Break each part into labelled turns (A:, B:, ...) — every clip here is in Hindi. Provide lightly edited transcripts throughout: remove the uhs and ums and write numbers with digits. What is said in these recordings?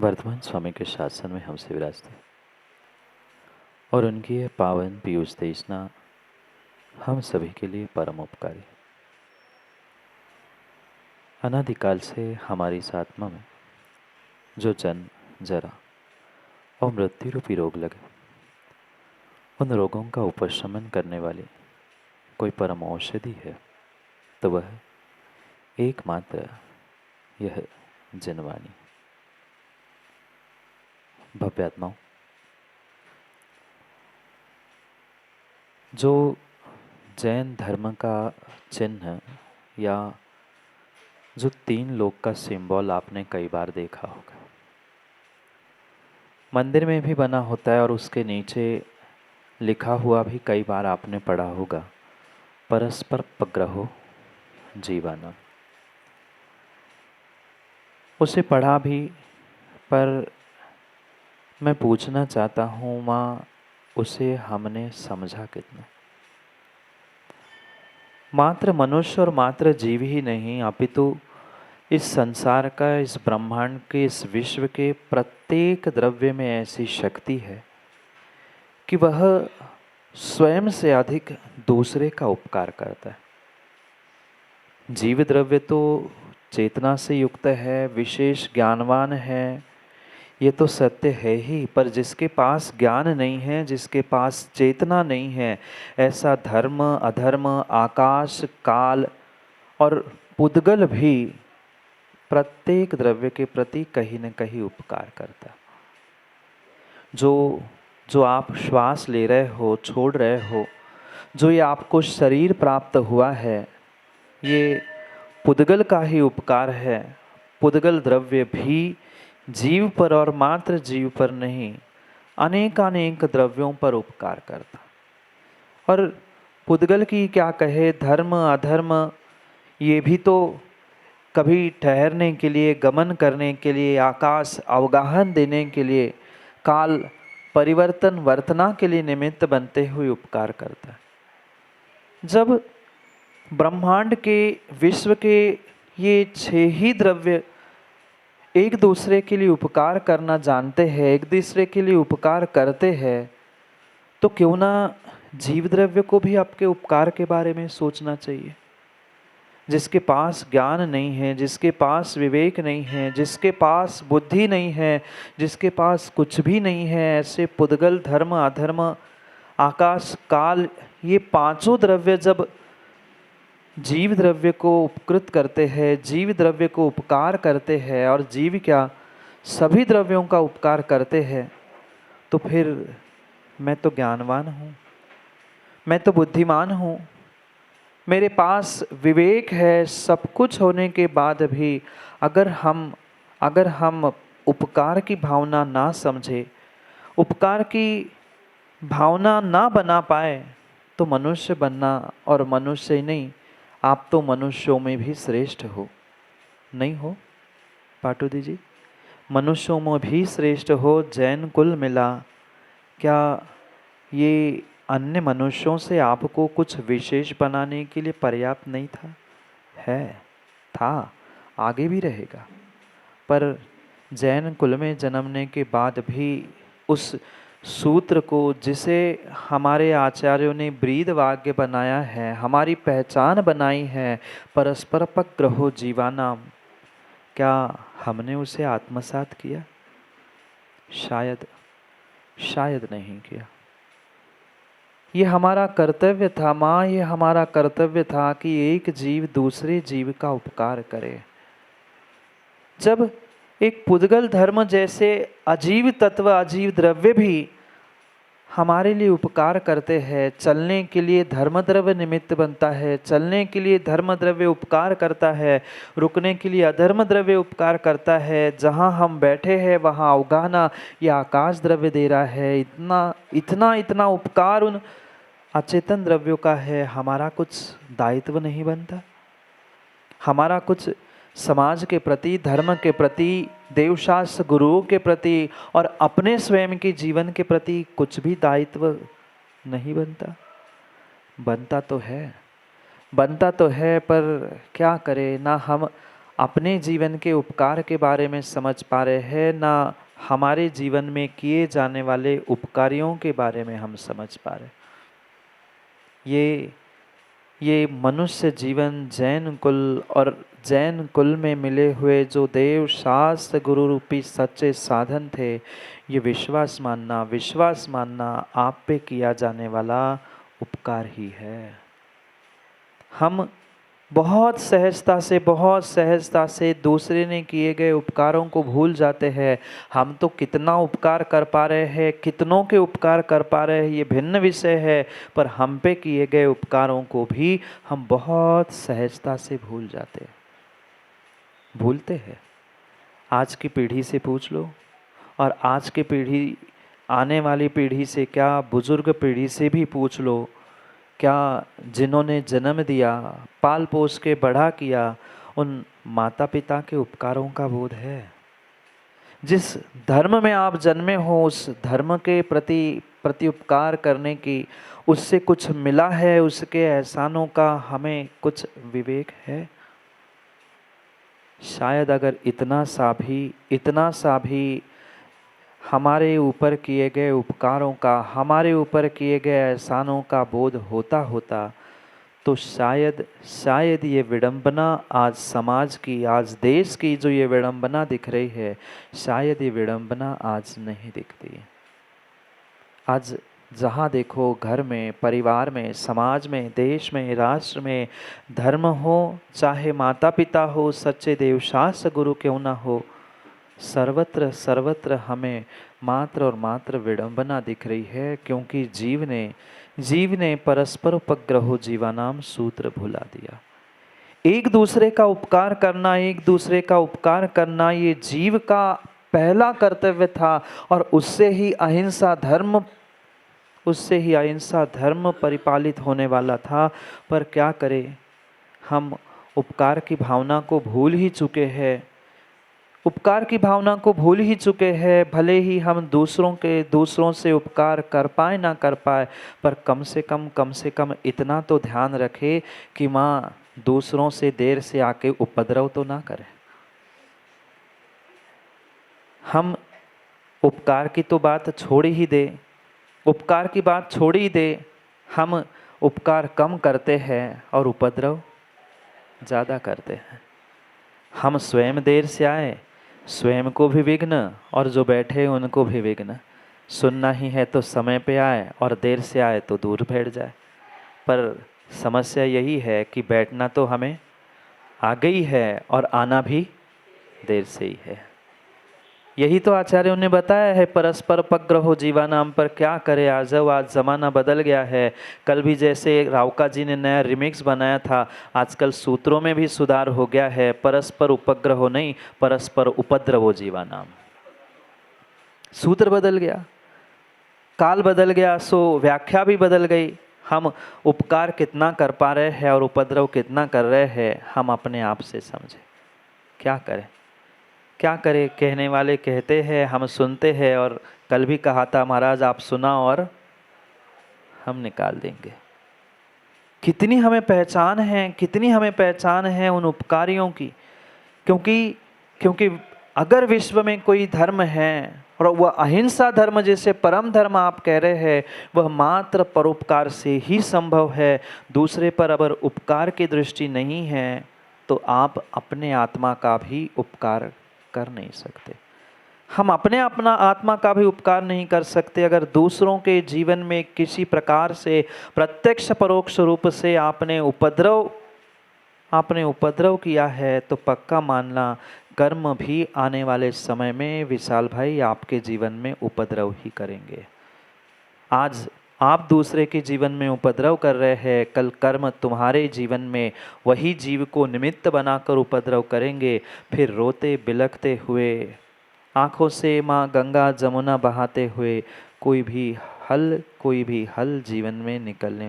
A: वर्धमान स्वामी के शासन में हमसे विराजते और उनकी यह पावन पीयूष देशना हम सभी के लिए परम उपकारी। अनादिकाल से हमारी इस आत्मा में जो जन्म, जरा और मृत्यु रूपी रोग लगे, उन रोगों का उपशमन करने वाली कोई परम औषधि है तो वह एकमात्र यह जनवाणी। भव्यात्माओं, जो जैन धर्म का चिन्ह या जो 3 लोक का सिंबल आपने कई बार देखा होगा, मंदिर में भी बना होता है और उसके नीचे लिखा हुआ भी कई बार आपने पढ़ा होगा, परस्पर पग्रहो जीवाना। उसे पढ़ा भी, पर मैं पूछना चाहता हूँ माँ, उसे हमने समझा कितना? मात्र मनुष्य और मात्र जीव ही नहीं, अपितु इस संसार का, इस ब्रह्मांड के, इस विश्व के प्रत्येक द्रव्य में ऐसी शक्ति है कि वह स्वयं से अधिक दूसरे का उपकार करता है। जीव द्रव्य तो चेतना से युक्त है, विशेष ज्ञानवान है, ये तो सत्य है ही, पर जिसके पास ज्ञान नहीं है, जिसके पास चेतना नहीं है, ऐसा धर्म, अधर्म, आकाश, काल और पुद्गल भी प्रत्येक द्रव्य के प्रति कहीं न कहीं उपकार करता। जो आप श्वास ले रहे हो, छोड़ रहे हो, जो ये आपको शरीर प्राप्त हुआ है, ये पुद्गल का ही उपकार है। पुद्गल द्रव्य भी जीव पर और मात्र जीव पर नहीं, अनेकानेक द्रव्यों पर उपकार करता। और पुद्गल की क्या कहे, धर्म अधर्म ये भी तो कभी ठहरने के लिए, गमन करने के लिए, आकाश अवगाहन देने के लिए, काल परिवर्तन वर्तना के लिए निमित्त बनते हुए उपकार करता है। जब ब्रह्मांड के, विश्व के ये 6 ही द्रव्य एक दूसरे के लिए उपकार करना जानते हैं, एक दूसरे के लिए उपकार करते हैं, तो क्यों ना जीव द्रव्य को भी आपके उपकार के बारे में सोचना चाहिए। जिसके पास ज्ञान नहीं है, जिसके पास विवेक नहीं है, जिसके पास बुद्धि नहीं है, जिसके पास कुछ भी नहीं है, ऐसे पुद्गल, धर्म, अधर्म, आकाश, काल, ये 5 द्रव्य जब जीव द्रव्य को उपकृत करते हैं, जीव द्रव्य को उपकार करते हैं, और जीव क्या सभी द्रव्यों का उपकार करते हैं, तो फिर मैं तो ज्ञानवान हूँ, मैं तो बुद्धिमान हूँ, मेरे पास विवेक है, सब कुछ होने के बाद भी अगर हम उपकार की भावना ना समझे, उपकार की भावना ना बना पाए, तो मनुष्य बनना, और मनुष्य ही नहीं, आप तो मनुष्यों में भी श्रेष्ठ हो, नहीं हो पाटुदी जी? मनुष्यों में भी श्रेष्ठ हो, जैन कुल मिला। क्या ये अन्य मनुष्यों से आपको कुछ विशेष बनाने के लिए पर्याप्त नहीं था? था, आगे भी रहेगा। पर जैन कुल में जन्मने के बाद भी उस सूत्र को, जिसे हमारे आचार्यों ने ब्रीद वाक्य बनाया है, हमारी पहचान बनाई है, परस्पर पग्रहो जीवानाम, क्या हमने उसे आत्मसात किया? शायद नहीं किया। ये हमारा कर्तव्य था माँ, ये हमारा कर्तव्य था कि एक जीव दूसरे जीव का उपकार करे। जब एक पुद्गल धर्म जैसे अजीव तत्व, अजीव द्रव्य भी हमारे लिए उपकार करते हैं, चलने के लिए धर्म द्रव्य निमित्त बनता है, चलने के लिए धर्म द्रव्य उपकार करता है, रुकने के लिए अधर्म द्रव्य उपकार करता है, जहाँ हम बैठे हैं वहाँ अवगाहना या आकाश द्रव्य दे रहा है, इतना उपकार उन अचेतन द्रव्यों का है, हमारा कुछ दायित्व नहीं बनता? हमारा कुछ समाज के प्रति, धर्म के प्रति, देवशास्त्र गुरुओं के प्रति और अपने स्वयं के जीवन के प्रति कुछ भी दायित्व नहीं बनता? बनता तो है, पर क्या करें ना, हम अपने जीवन के उपकार के बारे में समझ पा रहे हैं, ना हमारे जीवन में किए जाने वाले उपकारियों के बारे में हम समझ पा रहे। ये मनुष्य जीवन जैन कुल और जैन कुल में मिले हुए जो देव शास्त्र गुरु रूपी सच्चे साधन थे, ये विश्वास मानना आप पे किया जाने वाला उपकार ही है। हम बहुत सहजता से दूसरे ने किए गए उपकारों को भूल जाते हैं। हम तो कितना उपकार कर पा रहे हैं, कितनों के उपकार कर पा रहे हैं, ये भिन्न विषय है, पर हम पे किए गए उपकारों को भी हम बहुत सहजता से भूल जाते हैं, भूलते हैं। आज की पीढ़ी से पूछ लो, और आज की पीढ़ी, आने वाली पीढ़ी से क्या, बुजुर्ग पीढ़ी से भी पूछ लो, क्या जिन्होंने जन्म दिया, पाल पोस के बड़ा किया, उन माता पिता के उपकारों का बोध है? जिस धर्म में आप जन्मे हो, उस धर्म के प्रति उपकार करने की, उससे कुछ मिला है, उसके एहसानों का हमें कुछ विवेक है? शायद अगर इतना सा भी हमारे ऊपर किए गए उपकारों का, हमारे ऊपर किए गए एहसानों का बोध होता तो शायद ये विडंबना आज समाज की, आज देश की जो ये विडंबना दिख रही है, शायद ये विडंबना आज नहीं दिखती। आज जहाँ देखो, घर में, परिवार में, समाज में, देश में, राष्ट्र में, धर्म हो चाहे माता पिता हो, सच्चे देव शास्त्र गुरु क्यों ना हो, सर्वत्र हमें मात्र और मात्र विडंबना दिख रही है, क्योंकि जीव ने परस्पर उपग्रहो जीवानाम सूत्र भुला दिया। एक दूसरे का उपकार करना ये जीव का पहला कर्तव्य था, और उससे ही अहिंसा धर्म परिपालित होने वाला था। पर क्या करें, हम उपकार की भावना को भूल ही चुके हैं। भले ही हम दूसरों से उपकार कर पाए ना कर पाए, पर कम से कम इतना तो ध्यान रखे कि माँ दूसरों से देर से आके उपद्रव तो ना करे। हम उपकार की बात छोड़ ही दे, हम उपकार कम करते हैं और उपद्रव ज़्यादा करते हैं। हम स्वयं देर से आए, स्वयं को भी विघ्न, और जो बैठे उनको भी विघ्न। सुनना ही है तो समय पे आए, और देर से आए तो दूर बैठ जाए। पर समस्या यही है कि बैठना तो हमें आ गई है, और आना भी देर से ही है। यही तो आचार्यों ने बताया है, परस्पर उपग्रहो जीवानाम। पर क्या करे, आज ज़माना बदल गया है। कल भी जैसे रावका जी ने नया रिमिक्स बनाया था, आजकल सूत्रों में भी सुधार हो गया है, परस्पर उपग्रहो नहीं, परस्पर उपद्रवो जीवानाम। सूत्र बदल गया, काल बदल गया, सो व्याख्या भी बदल गई। हम उपकार कितना कर पा रहे हैं और उपद्रव कितना कर रहे हैं, हम अपने आप से समझे। क्या करें, कहने वाले कहते हैं, हम सुनते हैं, और कल भी कहा था महाराज आप सुना और हम निकाल देंगे। कितनी हमें पहचान है उन उपकारियों की, क्योंकि अगर विश्व में कोई धर्म है, और वह अहिंसा धर्म जिसे परम धर्म आप कह रहे हैं, वह मात्र परोपकार से ही संभव है। दूसरे पर अगर उपकार की दृष्टि नहीं है, तो आप अपने आत्मा का भी उपकार कर नहीं सकते। हम अपने आत्मा का भी उपकार नहीं कर सकते। अगर दूसरों के जीवन में किसी प्रकार से प्रत्यक्ष परोक्ष रूप से आपने उपद्रव किया है, तो पक्का मानना कर्म भी आने वाले समय में विशाल भाई आपके जीवन में उपद्रव ही करेंगे। आज आप दूसरे के जीवन में उपद्रव कर रहे हैं, कल कर्म तुम्हारे जीवन में वही जीव को निमित्त बनाकर उपद्रव करेंगे। फिर रोते बिलखते हुए, आँखों से माँ गंगा जमुना बहाते हुए कोई भी हल जीवन में निकलने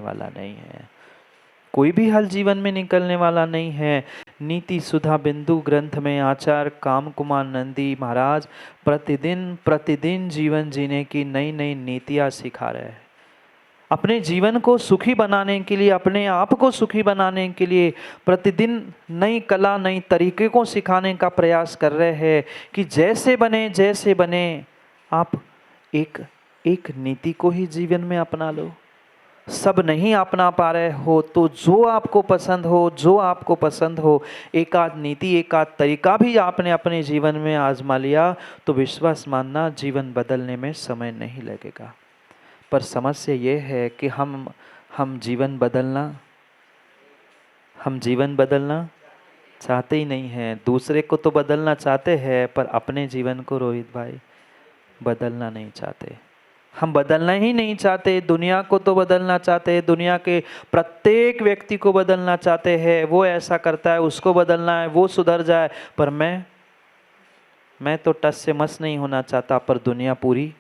A: वाला नहीं है। नीति सुधा बिंदु ग्रंथ में आचार्य कामकुमार नंदी महाराज प्रतिदिन जीवन जीने की नई नई नीतियाँ सिखा रहे हैं। अपने जीवन को सुखी बनाने के लिए, अपने आप को सुखी बनाने के लिए प्रतिदिन नई कला, नई तरीके को सिखाने का प्रयास कर रहे हैं कि जैसे बने आप एक एक नीति को ही जीवन में अपना लो। सब नहीं अपना पा रहे हो तो जो आपको पसंद हो, एक आध नीति, एक आध तरीका भी आपने अपने जीवन में आजमा लिया तो विश्वास मानना जीवन बदलने में समय नहीं लगेगा। पर समस्या ये है कि हम जीवन बदलना चाहते ही नहीं हैं। दूसरे को तो बदलना चाहते हैं पर अपने जीवन को रोहित भाई बदलना नहीं चाहते। हम बदलना ही नहीं चाहते, दुनिया को तो बदलना चाहते हैं, दुनिया के प्रत्येक व्यक्ति को बदलना चाहते हैं। वो ऐसा करता है, उसको बदलना है, वो सुधर जाए। पर मैं तो टस से मस नहीं होना चाहता, पर दुनिया पूरी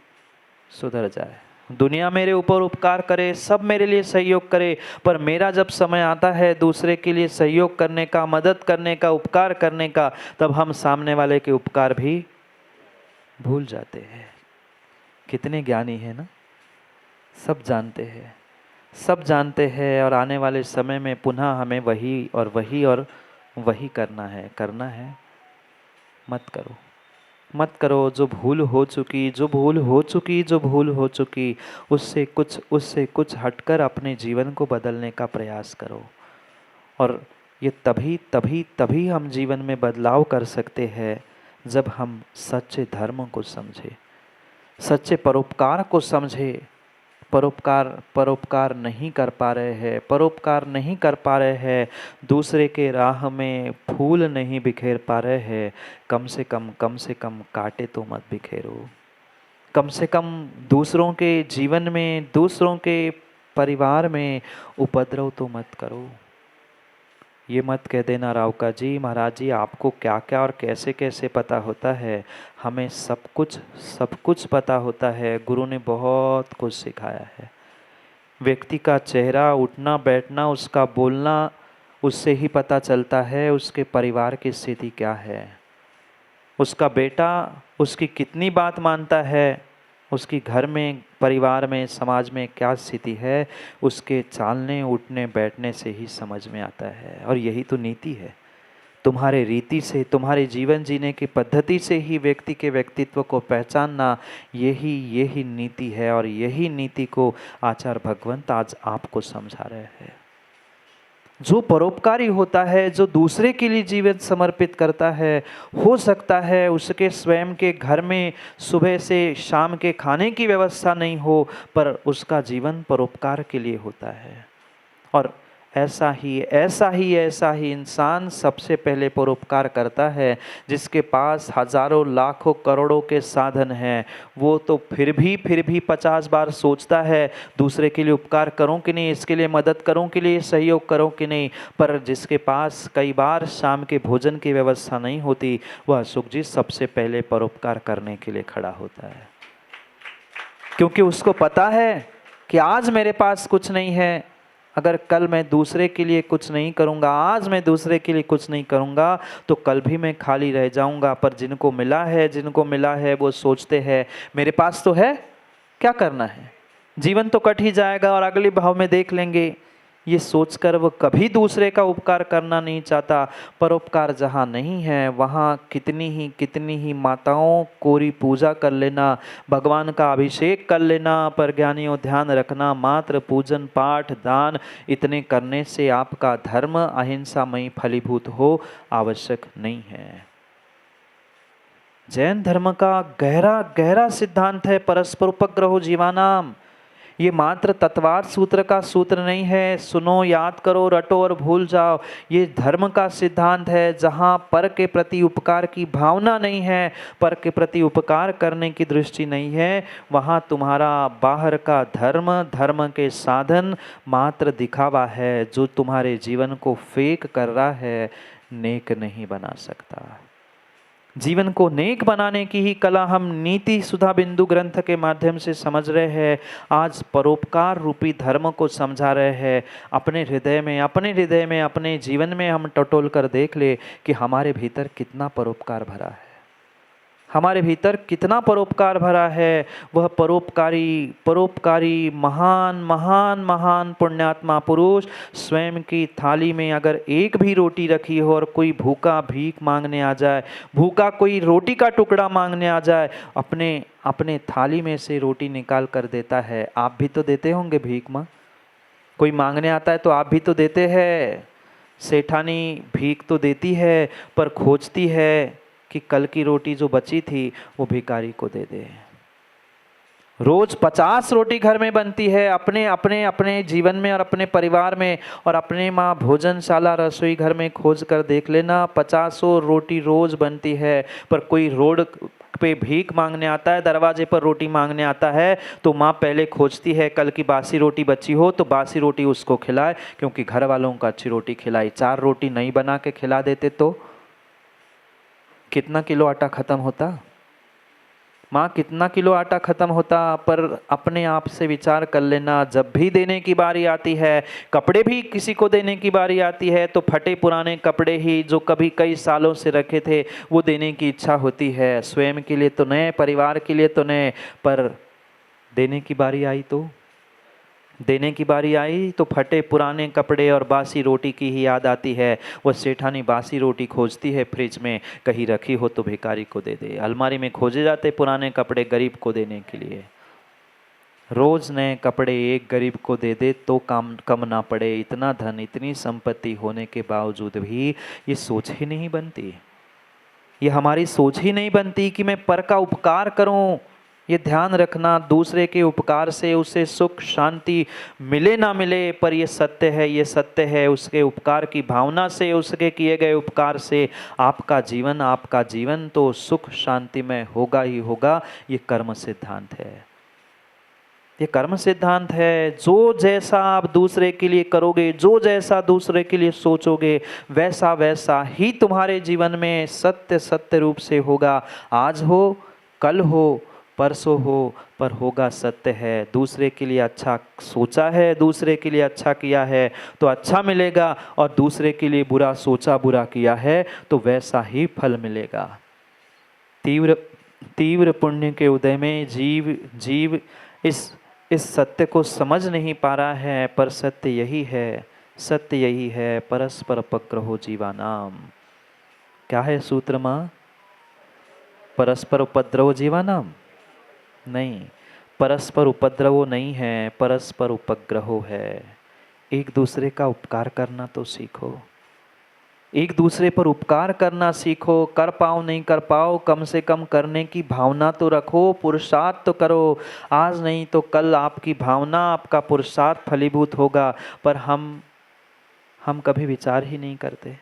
A: सुधर जाए, दुनिया मेरे ऊपर उपकार करे, सब मेरे लिए सहयोग करे। पर मेरा जब समय आता है दूसरे के लिए सहयोग करने का, मदद करने का, उपकार करने का, तब हम सामने वाले के उपकार भी भूल जाते हैं। कितने ज्ञानी है ना, सब जानते हैं और आने वाले समय में पुनः हमें वही और वही करना है। मत करो। जो भूल हो चुकी उससे कुछ हटकर अपने जीवन को बदलने का प्रयास करो। और ये तभी हम जीवन में बदलाव कर सकते हैं जब हम सच्चे धर्म को समझे, सच्चे परोपकार को समझे। परोपकार नहीं कर पा रहे हैं, दूसरे के राह में फूल नहीं बिखेर पा रहे हैं। कम से कम कांटे तो मत बिखेरो। कम से कम दूसरों के जीवन में, दूसरों के परिवार में उपद्रव तो मत करो। ये मत कह देना रावका जी, महाराज जी आपको क्या क्या और कैसे कैसे पता होता है। हमें सब कुछ पता होता है। गुरु ने बहुत कुछ सिखाया है। व्यक्ति का चेहरा, उठना बैठना, उसका बोलना, उससे ही पता चलता है उसके परिवार की स्थिति क्या है। उसका बेटा उसकी कितनी बात मानता है, उसकी घर में, परिवार में, समाज में क्या स्थिति है, उसके चालने उठने बैठने से ही समझ में आता है। और यही तो नीति है। तुम्हारे रीति से, तुम्हारे जीवन जीने की पद्धति से ही व्यक्ति के व्यक्तित्व को पहचानना, यही नीति है। और यही नीति को आचार्य भगवंत आज आपको समझा रहे हैं। जो परोपकारी होता है, जो दूसरे के लिए जीवन समर्पित करता है, हो सकता है उसके स्वयं के घर में सुबह से शाम के खाने की व्यवस्था नहीं हो, पर उसका जीवन परोपकार के लिए होता है। और ऐसा ही इंसान सबसे पहले परोपकार करता है। जिसके पास हजारों लाखों करोड़ों के साधन हैं, वो तो फिर भी 50 बार सोचता है दूसरे के लिए उपकार करूं कि नहीं, इसके लिए मदद करूं कि लिए सहयोग करूं कि नहीं। पर जिसके पास कई बार शाम के भोजन की व्यवस्था नहीं होती, वह सुख जी सबसे पहले परोपकार करने के लिए खड़ा होता है। क्योंकि उसको पता है कि आज मेरे पास कुछ नहीं है, अगर कल मैं दूसरे के लिए कुछ नहीं करूँगा, आज मैं दूसरे के लिए कुछ नहीं करूँगा, तो कल भी मैं खाली रह जाऊँगा। पर जिनको मिला है वो सोचते हैं मेरे पास तो है, क्या करना है, जीवन तो कट ही जाएगा और अगले भाव में देख लेंगे। ये सोचकर वो कभी दूसरे का उपकार करना नहीं चाहता। परोपकार जहाँ नहीं है वहाँ कितनी ही माताओं कोरी पूजा कर लेना, भगवान का अभिषेक कर लेना, पर ज्ञानियों ध्यान रखना, मात्र पूजन पाठ दान इतने करने से आपका धर्म अहिंसामयी फलीभूत हो आवश्यक नहीं है। जैन धर्म का गहरा सिद्धांत है परस्पर उपग्रहो जीवानाम। ये मात्र तत्वार्थ सूत्र का सूत्र नहीं है, सुनो, याद करो, रटो और भूल जाओ। ये धर्म का सिद्धांत है। जहाँ पर के प्रति उपकार की भावना नहीं है, पर के प्रति उपकार करने की दृष्टि नहीं है, वहाँ तुम्हारा बाहर का धर्म के साधन मात्र दिखावा है, जो तुम्हारे जीवन को फेक कर रहा है, नेक नहीं बना सकता। जीवन को नेक बनाने की ही कला हम नीति सुधा बिंदु ग्रंथ के माध्यम से समझ रहे हैं। आज परोपकार रूपी धर्म को समझा रहे हैं। अपने हृदय में अपने जीवन में हम टटोल कर देख ले कि हमारे भीतर कितना परोपकार भरा है। हमारे भीतर कितना परोपकार भरा है। वह परोपकारी परोपकारी महान महान महान पुण्यात्मा पुरुष स्वयं की थाली में अगर एक भी रोटी रखी हो और कोई भूखा भीख मांगने आ जाए, भूखा कोई रोटी का टुकड़ा मांगने आ जाए, अपने अपने थाली में से रोटी निकाल कर देता है। आप भी तो देते होंगे भीख माँ, कोई मांगने आता है तो आप भी तो देते हैं। सेठानी भीख तो देती है पर खोजती है कि कल की रोटी जो बची थी वो भिखारी को दे दे। रोज 50 रोटी घर में बनती है, अपने अपने अपने जीवन में और अपने परिवार में, और अपने माँ भोजनशाला रसोई घर में खोज कर देख लेना, 50 रोटी रोज बनती है। पर कोई रोड पे भीख मांगने आता है, दरवाजे पर रोटी मांगने आता है, तो माँ पहले खोजती है कल की बासी रोटी बची हो तो बासी रोटी उसको खिलाए, क्योंकि घर वालों को अच्छी रोटी खिलाई। 4 रोटी नहीं बना के खिला देते तो कितना किलो आटा खत्म होता माँ, कितना किलो आटा खत्म होता। पर अपने आप से विचार कर लेना, जब भी देने की बारी आती है, कपड़े भी किसी को देने की बारी आती है तो फटे पुराने कपड़े ही जो कभी कई सालों से रखे थे वो देने की इच्छा होती है। स्वयं के लिए तो नए, परिवार के लिए तो नए, पर देने की बारी आई तो देने की बारी आई तो फटे पुराने कपड़े और बासी रोटी की ही याद आती है। वह सेठानी बासी रोटी खोजती है फ्रिज में, कहीं रखी हो तो भिखारी को दे दे। अलमारी में खोजे जाते पुराने कपड़े गरीब को देने के लिए। रोज नए कपड़े एक गरीब को दे दे तो काम कम ना पड़े। इतना धन, इतनी संपत्ति होने के बावजूद भी ये सोच ही नहीं बनती, ये हमारी सोच ही नहीं बनती कि मैं पर का उपकार करूं। ये ध्यान रखना, दूसरे के उपकार से उसे सुख शांति मिले ना मिले, पर ये सत्य है, ये सत्य है, उसके उपकार की भावना से, उसके किए गए उपकार से आपका जीवन तो सुख शांति में होगा ही होगा। ये कर्म सिद्धांत है, ये कर्म सिद्धांत है। जो जैसा आप दूसरे के लिए करोगे, जो जैसा दूसरे के लिए सोचोगे, वैसा वैसा ही तुम्हारे जीवन में सत्य सत्य रूप से होगा। आज हो, कल हो, परसों हो, पर होगा सत्य है। दूसरे के लिए अच्छा सोचा है, दूसरे के लिए अच्छा किया है तो अच्छा मिलेगा, और दूसरे के लिए बुरा सोचा, बुरा किया है तो वैसा ही फल मिलेगा। तीव्र तीव्र पुण्य के उदय में जीव इस सत्य को समझ नहीं पा रहा है, पर सत्य यही है, सत्य यही है। परस्पर उपद्रवो जीवानाम। क्या है सूत्र माँ? परस्पर उपद्रवो जीवानाम नहीं, परस्पर उपद्रवो नहीं है, परस्पर उपग्रहो है। एक दूसरे का उपकार करना तो सीखो, एक दूसरे पर उपकार करना सीखो। कर पाओ नहीं कर पाओ, कम से कम करने की भावना तो रखो, पुरुषार्थ तो करो। आज नहीं तो कल आपकी भावना, आपका पुरुषार्थ फलीभूत होगा। पर हम कभी विचार ही नहीं करते,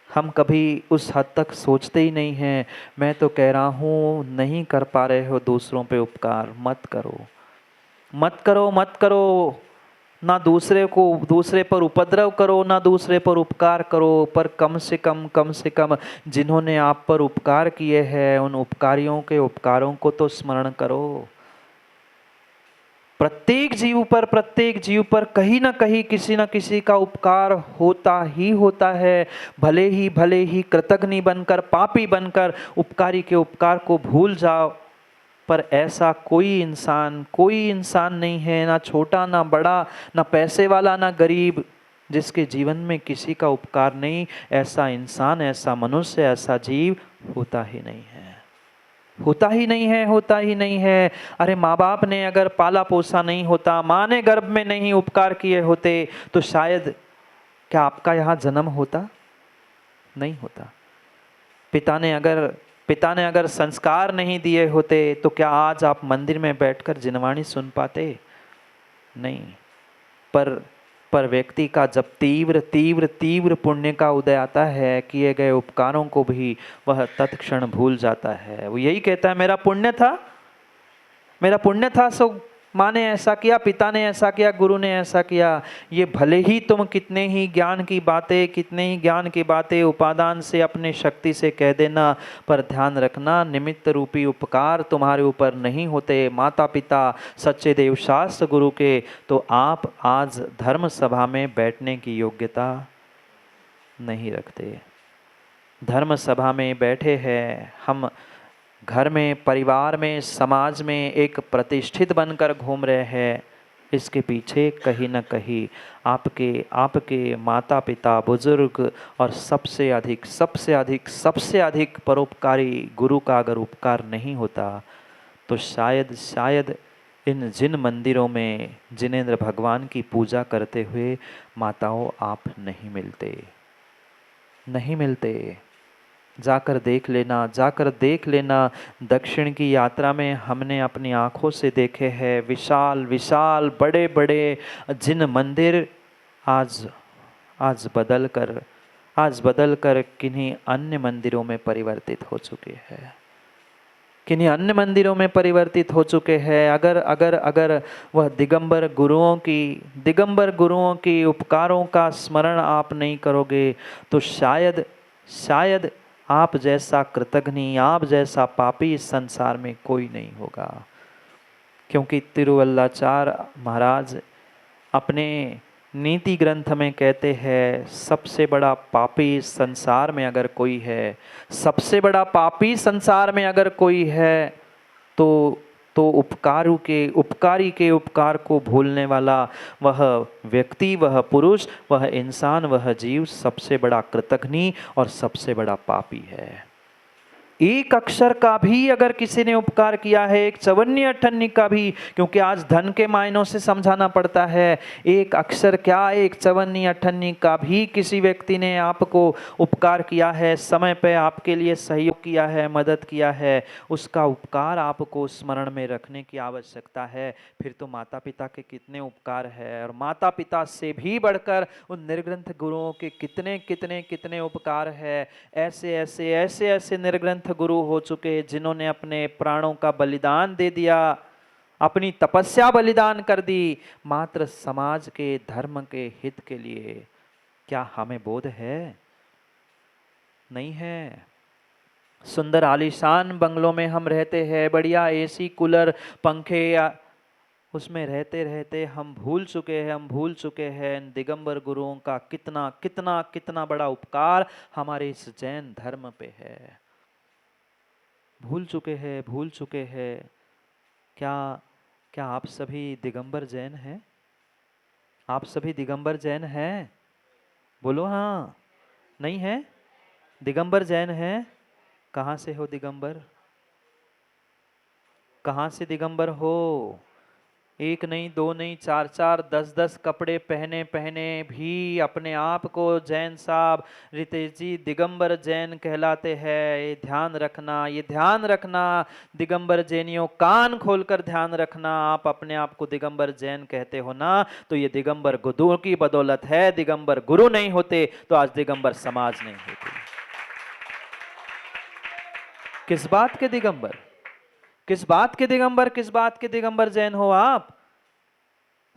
A: हम कभी उस हद तक सोचते ही नहीं हैं। मैं तो कह रहा हूँ, नहीं कर पा रहे हो दूसरों पे उपकार, मत करो, मत करो, मत करो। ना दूसरे पर उपद्रव करो, ना दूसरे पर उपकार करो, पर कम से कम जिन्होंने आप पर उपकार किए हैं उन उपकारियों के उपकारों को तो स्मरण करो। प्रत्येक जीव पर कहीं ना कहीं किसी न किसी का उपकार होता ही होता है। भले ही कृतघ्न बनकर, पापी बनकर उपकारी के उपकार को भूल जाओ, पर ऐसा कोई इंसान नहीं है, ना छोटा ना बड़ा, ना पैसे वाला ना गरीब, जिसके जीवन में किसी का उपकार नहीं। ऐसा इंसान, ऐसा मनुष्य, ऐसा जीव होता ही नहीं है, होता ही नहीं है, होता ही नहीं है। अरे माँ बाप ने अगर पाला पोसा नहीं होता, माँ ने गर्भ में नहीं उपकार किए होते, तो शायद क्या आपका यहाँ जन्म होता? नहीं होता। पिता ने अगर संस्कार नहीं दिए होते तो क्या आज आप मंदिर में बैठकर जिनवाणी सुन पाते? नहीं। पर व्यक्ति का जब तीव्र पुण्य का उदय आता है, किए गए उपकारों को भी वह तत्क्षण भूल जाता है। वो यही कहता है, मेरा पुण्य था सो माँ ने ऐसा किया, पिता ने ऐसा किया, गुरु ने ऐसा किया। ये भले ही तुम कितने ही ज्ञान की बातें उपादान से, अपने शक्ति से कह देना, पर ध्यान रखना, निमित्त रूपी उपकार तुम्हारे ऊपर नहीं होते, माता पिता, सच्चे देव शास्त्र गुरु के, तो आप आज धर्म सभा में बैठने की योग्यता नहीं रखते। धर्म सभा में बैठे हैं हम, घर में, परिवार में, समाज में एक प्रतिष्ठित बनकर घूम रहे हैं, इसके पीछे कहीं न कहीं आपके आपके माता पिता, बुजुर्ग और सबसे अधिक परोपकारी गुरु का अगर उपकार नहीं होता तो शायद इन जिन मंदिरों में जिनेंद्र भगवान की पूजा करते हुए माताओं आप नहीं मिलते। जाकर देख लेना। दक्षिण की यात्रा में हमने अपनी आंखों से देखे हैं विशाल विशाल बड़े बड़े जिन मंदिर आज आज बदल कर किन्हीं अन्य मंदिरों में परिवर्तित हो चुके हैं, किन्हीं अन्य मंदिरों में परिवर्तित हो चुके हैं। अगर अगर अगर वह दिगंबर गुरुओं की उपकारों का स्मरण आप नहीं करोगे तो शायद आप जैसा कृतघ्नी, आप जैसा पापी इस संसार में कोई नहीं होगा। क्योंकि तिरुवल्लाचार महाराज अपने नीति ग्रंथ में कहते हैं सबसे बड़ा पापी संसार में अगर कोई है, सबसे बड़ा पापी संसार में अगर कोई है तो उपकारी के उपकार को भूलने वाला वह व्यक्ति, वह पुरुष, वह इंसान, वह जीव सबसे बड़ा कृतघ्नी और सबसे बड़ा पापी है। एक अक्षर का भी अगर किसी ने उपकार किया है, एक चवन्नी अठन्नी का भी, क्योंकि आज धन के मायनों से समझाना पड़ता है, एक अक्षर क्या एक चवन्नी अठन्नी का भी किसी व्यक्ति ने आपको उपकार किया है, समय पे आपके लिए सहयोग किया है, मदद किया है, उसका उपकार आपको स्मरण में रखने की आवश्यकता है। फिर तो माता पिता के कितने उपकार है, और माता पिता से भी बढ़कर उन निर्ग्रंथ गुरुओं के कितने कितने कितने उपकार है। ऐसे निर्ग्रंथ गुरु हो चुके जिन्होंने अपने प्राणों का बलिदान दे दिया, अपनी तपस्या बलिदान कर दी मात्र समाज के धर्म के हित के लिए। क्या हमें बोध है? नहीं है। सुंदर आलीशान बंगलों में हम रहते हैं, बढ़िया एसी कूलर पंखे उसमें रहते रहते हम भूल चुके हैं दिगंबर गुरुओं का कितना कितना कितना बड़ा उपकार हमारे इस जैन धर्म पे है। भूल चुके हैं। क्या आप सभी दिगंबर जैन हैं? आप सभी दिगंबर जैन हैं? बोलो हाँ। नहीं है? दिगंबर जैन हैं? कहाँ से हो दिगंबर? कहाँ से दिगंबर हो? एक नहीं, दो नहीं, चार चार, 10 कपड़े पहने पहने भी अपने आप को जैन साहब, रितेश जी दिगंबर जैन कहलाते हैं। ये ध्यान रखना दिगंबर जैनियों, कान खोलकर ध्यान रखना। आप अपने आप को दिगंबर जैन कहते हो ना, तो ये दिगंबर गुरु की बदौलत है। दिगंबर गुरु नहीं होते तो आज दिगंबर समाज नहीं होती। किस बात के दिगंबर? किस बात के दिगंबर जैन हो आप?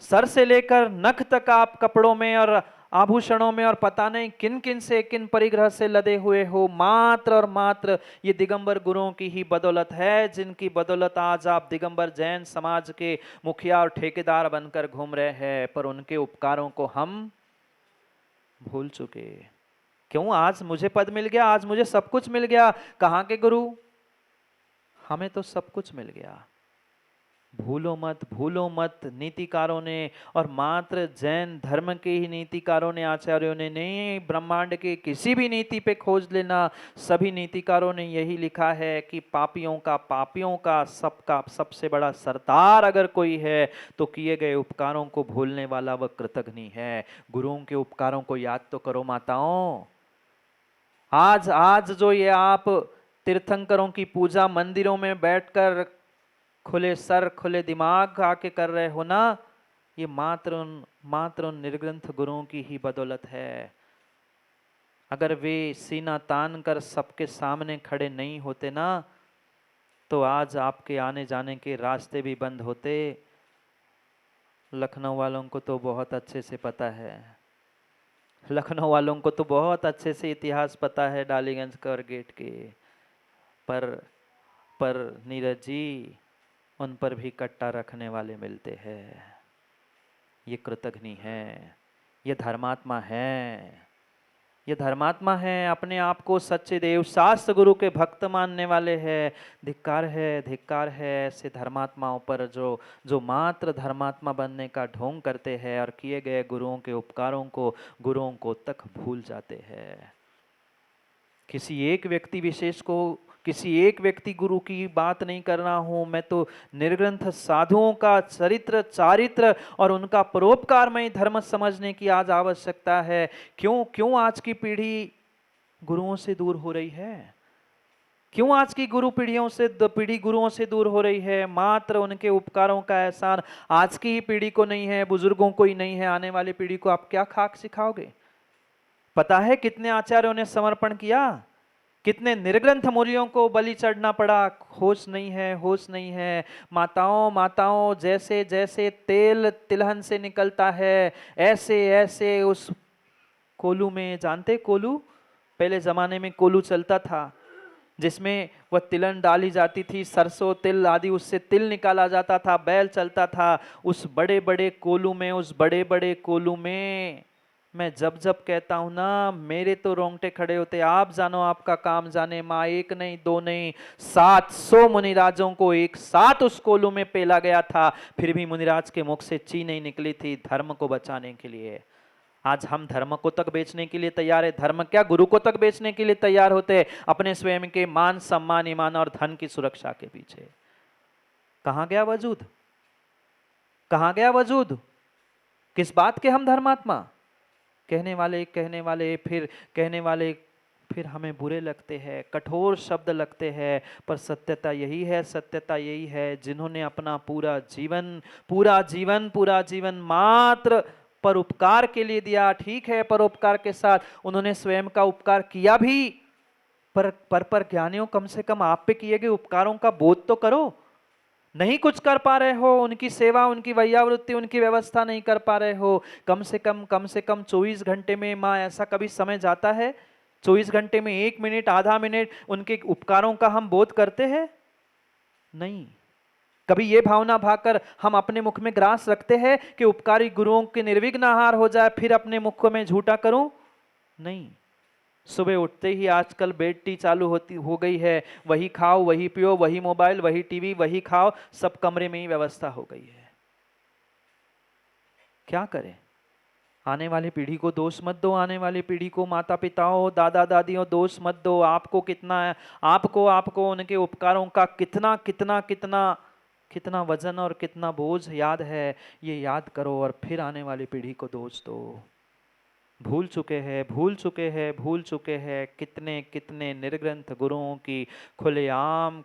A: सर से लेकर नख तक आप कपड़ों में और आभूषणों में और पता नहीं किन किन से, किन परिग्रह से लदे हुए हो। मात्र और मात्र ये दिगंबर गुरुओं की ही बदौलत है, जिनकी बदौलत आज आप दिगंबर जैन समाज के मुखिया और ठेकेदार बनकर घूम रहे हैं। पर उनके उपकारों को हम भूल चुके। क्यों? आज मुझे पद मिल गया, आज मुझे सब कुछ मिल गया। कहाँ के गुरु? हमें तो सब कुछ मिल गया। भूलो मत नीतिकारों ने, और मात्र जैन धर्म के ही नीतिकारों ने, आचार्यों ने नहीं, ब्रह्मांड के किसी भी नीति पे खोज लेना, सभी नीतिकारों ने यही लिखा है कि पापियों का सबका सबसे बड़ा सरदार अगर कोई है तो किए गए उपकारों को भूलने वाला वह कृतघ्नी है। गुरुओं के उपकारों को याद तो करो माताओं। आज जो ये आप तीर्थंकरों की पूजा मंदिरों में बैठकर खुले सर खुले दिमाग आके कर रहे हो ना, ये मात्र उन निर्ग्रंथ गुरुओं की ही बदौलत है। अगर वे सीना तान कर सबके सामने खड़े नहीं होते ना, तो आज आपके आने जाने के रास्ते भी बंद होते। लखनऊ वालों को तो बहुत अच्छे से पता है, लखनऊ वालों को तो बहुत अच्छे से इतिहास पता है डालीगंज कर गेट के। पर नीरज जी, उन पर भी कट्टा रखने वाले मिलते हैं। ये कृतघ्नी है, ये धर्मात्मा है। ये धर्मात्मा हैं, अपने आप को सच्चे देव शास्त्र गुरु के भक्त मानने वाले हैं। धिक्कार है ऐसे धर्मात्माओं पर जो जो मात्र धर्मात्मा बनने का ढोंग करते हैं और किए गए गुरुओं के उपकारों को, गुरुओं को तक भूल जाते हैं। किसी एक व्यक्ति विशेष को, किसी एक व्यक्ति गुरु की बात नहीं कर रहा हूं मैं, तो निर्ग्रंथ साधुओं का चरित्र, चारित्र और उनका परोपकारमय धर्म समझने की आज आवश्यकता है। क्यों आज की पीढ़ी गुरुओं से दूर हो रही है? क्यों आज की पीढ़ी गुरुओं से दूर हो रही है? मात्र उनके उपकारों का एहसान आज की ही पीढ़ी को नहीं है, बुजुर्गों को ही नहीं है, आने वाली पीढ़ी को आप क्या खाक सिखाओगे? पता है कितने आचार्यों ने समर्पण किया, कितने निर्ग्रंथ मूल्यों को बलि चढ़ना पड़ा? होश नहीं है। माताओं जैसे जैसे तेल तिलहन से निकलता है, ऐसे ऐसे उस कोलू में, जानते कोलू? पहले जमाने में कोलू चलता था जिसमें वह तिलहन डाली जाती थी, सरसों तिल आदि, उससे तिल निकाला जाता था, बैल चलता था। उस बड़े बड़े कोलू में मैं जब जब कहता हूं ना, मेरे तो रोंगटे खड़े होते। आप जानो आपका काम जाने, माँ एक नहीं दो नहीं 700 मुनिराजों को एक साथ उस कोलू में पेला गया था, फिर भी मुनिराज के मुख से ची नहीं निकली थी धर्म को बचाने के लिए। आज हम धर्म को तक बेचने के लिए तैयार है। धर्म क्या, गुरु को तक बेचने के लिए तैयार होते हैं अपने स्वयं के मान सम्मान ईमान और धन की सुरक्षा के पीछे। कहां गया वजूद? कहां गया वजूद? किस बात के हम धर्मात्मा? कहने वाले फिर हमें बुरे लगते हैं, कठोर शब्द लगते हैं, पर सत्यता यही है जिन्होंने अपना पूरा जीवन मात्र परोपकार के लिए दिया। ठीक है, परोपकार के साथ उन्होंने स्वयं का उपकार किया भी, पर ज्ञानियों, कम से कम आप पे किए गए उपकारों का बोध तो करो। नहीं कुछ कर पा रहे हो, उनकी सेवा, उनकी वैयावृत्ति, उनकी व्यवस्था नहीं कर पा रहे हो, कम से कम 24 घंटे में, माँ ऐसा कभी समय जाता है 24 घंटे में 1 मिनट आधा मिनट उनके उपकारों का हम बोध करते हैं? नहीं। कभी ये भावना भाकर हम अपने मुख में ग्रास रखते हैं कि उपकारी गुरुओं के निर्विघ्न आहार हो जाए, फिर अपने मुख में झूठा करूं? नहीं। सुबह उठते ही आजकल बेड टी चालू हो गई है, वही खाओ वही पियो, वही मोबाइल वही टीवी वही खाओ, सब कमरे में ही व्यवस्था हो गई है। क्या करें? आने वाली पीढ़ी को दोष मत दो, आने वाली पीढ़ी को, माता पिताओं दादा दादियों दोष मत दो। आपको कितना है, आपको उनके उपकारों का कितना कितना कितना कितना वजन और कितना बोझ याद है, ये याद करो और फिर आने वाली पीढ़ी को दोष दो। भूल चुके हैं कितने कितने निर्ग्रंथ गुरुओं की खुलेआम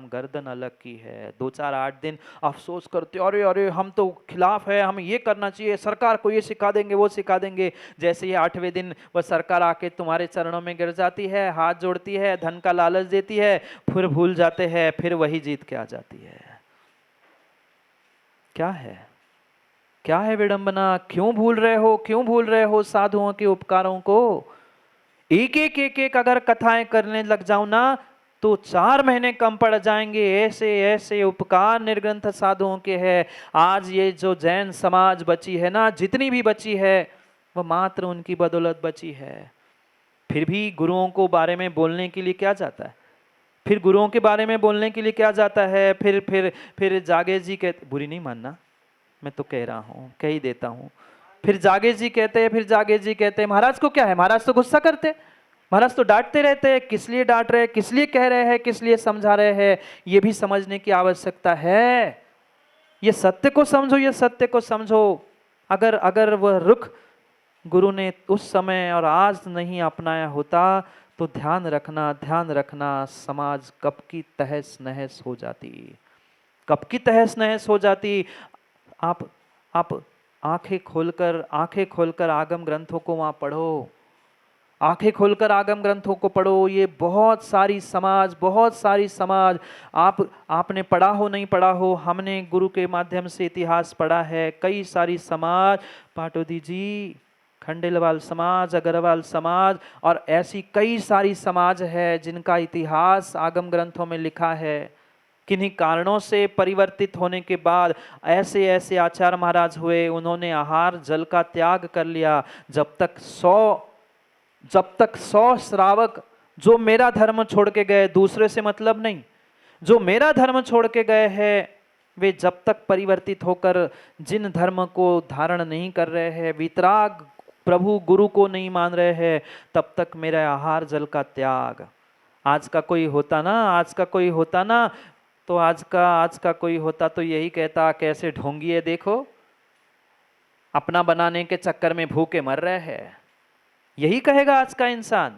A: गर्दन अलग की है। 2-4-8 दिन अफसोस करते, अरे हम तो खिलाफ है, हमें ये करना चाहिए, सरकार को ये सिखा देंगे वो सिखा देंगे। जैसे ही 8वें दिन वह सरकार आके तुम्हारे चरणों में गिर जाती है, हाथ जोड़ती है, धन का लालच देती है, फिर भूल जाते हैं, फिर वही जीत के आ जाती है। क्या है विडंबना? क्यों भूल रहे हो साधुओं के उपकारों को? एक अगर कथाएं करने लग जाऊं ना तो 4 महीने कम पड़ जाएंगे। ऐसे ऐसे उपकार निर्ग्रंथ साधुओं के हैं। आज ये जो जैन समाज बची है ना, जितनी भी बची है, वह मात्र उनकी बदौलत बची है। फिर भी गुरुओं को बारे में बोलने के लिए क्या जाता है? फिर जागे जी कहते, बुरी नहीं मानना, मैं तो कह रहा हूं, कह ही देता हूं। फिर जागे जी कहते हैं महाराज को क्या है, महाराज तो गुस्सा करते, महाराज तो डांटते रहते हैं, किस लिए डांट रहे हैं, किस लिए कह रहे हैं, किस लिए समझा रहे हैं, ये भी समझने की आवश्यकता है। ये सत्य को समझो। अगर वह रुख गुरु ने उस समय और आज नहीं अपनाया होता तो ध्यान रखना समाज कब की तहस नहस हो जाती। आप आंखें खोलकर आगम ग्रंथों को वहां पढ़ो, ये बहुत सारी समाज आपने पढ़ा हो नहीं पढ़ा हो, हमने गुरु के माध्यम से इतिहास पढ़ा है। कई सारी समाज, पाटोदी जी, खंडेलवाल समाज, अग्रवाल समाज और ऐसी कई सारी समाज है जिनका इतिहास आगम ग्रंथों में लिखा है। किन्हीं कारणों से परिवर्तित होने के बाद ऐसे ऐसे आचार्य महाराज हुए, उन्होंने आहार जल का त्याग कर लिया। जब तक 100 जब तक 100 श्रावक जो मेरा धर्म छोड़ के गए, दूसरे से मतलब नहीं, जो मेरा धर्म छोड़ के गए हैं, वे जब तक परिवर्तित होकर जिन धर्म को धारण नहीं कर रहे हैं, वितराग प्रभु गुरु को नहीं मान रहे हैं, तब तक मेरा आहार जल का त्याग। आज का कोई होता ना, आज का कोई होता ना, तो आज का कोई होता तो यही कहता, कैसे ढोंगी है देखो, अपना बनाने के चक्कर में भूखे मर रहे हैं। यही कहेगा आज का इंसान।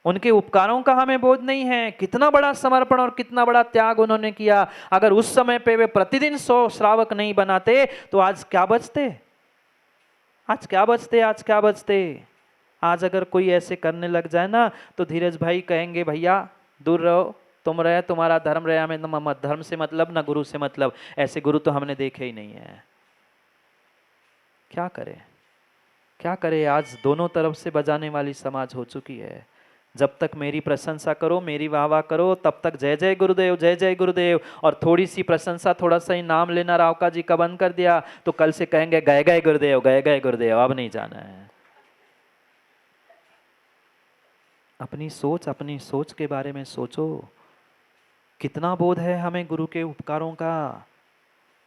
A: उनके उपकारों का हमें बोध नहीं है, कितना बड़ा समर्पण और कितना बड़ा त्याग उन्होंने किया। अगर उस समय पे वे प्रतिदिन 100 श्रावक नहीं बनाते तो आज क्या बचते, आज क्या बचते, आज क्या बचते। आज अगर कोई ऐसे करने लग जाए ना तो धीरज भाई कहेंगे भैया दूर रहो, तुम रहे तुम्हारा धर्म रहे, हमें न धर्म से मतलब ना गुरु से मतलब। ऐसे गुरु तो हमने देखे ही नहीं है। क्या करें, क्या करें, आज दोनों तरफ से बजाने वाली समाज हो चुकी है। जब तक मेरी प्रशंसा करो, मेरी वाह वाह करो, तब तक जय जय गुरुदेव, जय जय गुरुदेव। और थोड़ी सी प्रशंसा, थोड़ा सा ही नाम लेना रावका जी का बंद कर दिया तो कल से कहेंगे गए गए गुरुदेव, गए गए गुरुदेव, अब नहीं जाना है। अपनी सोच के बारे में सोचो। कितना बोध है हमें गुरु के उपकारों का।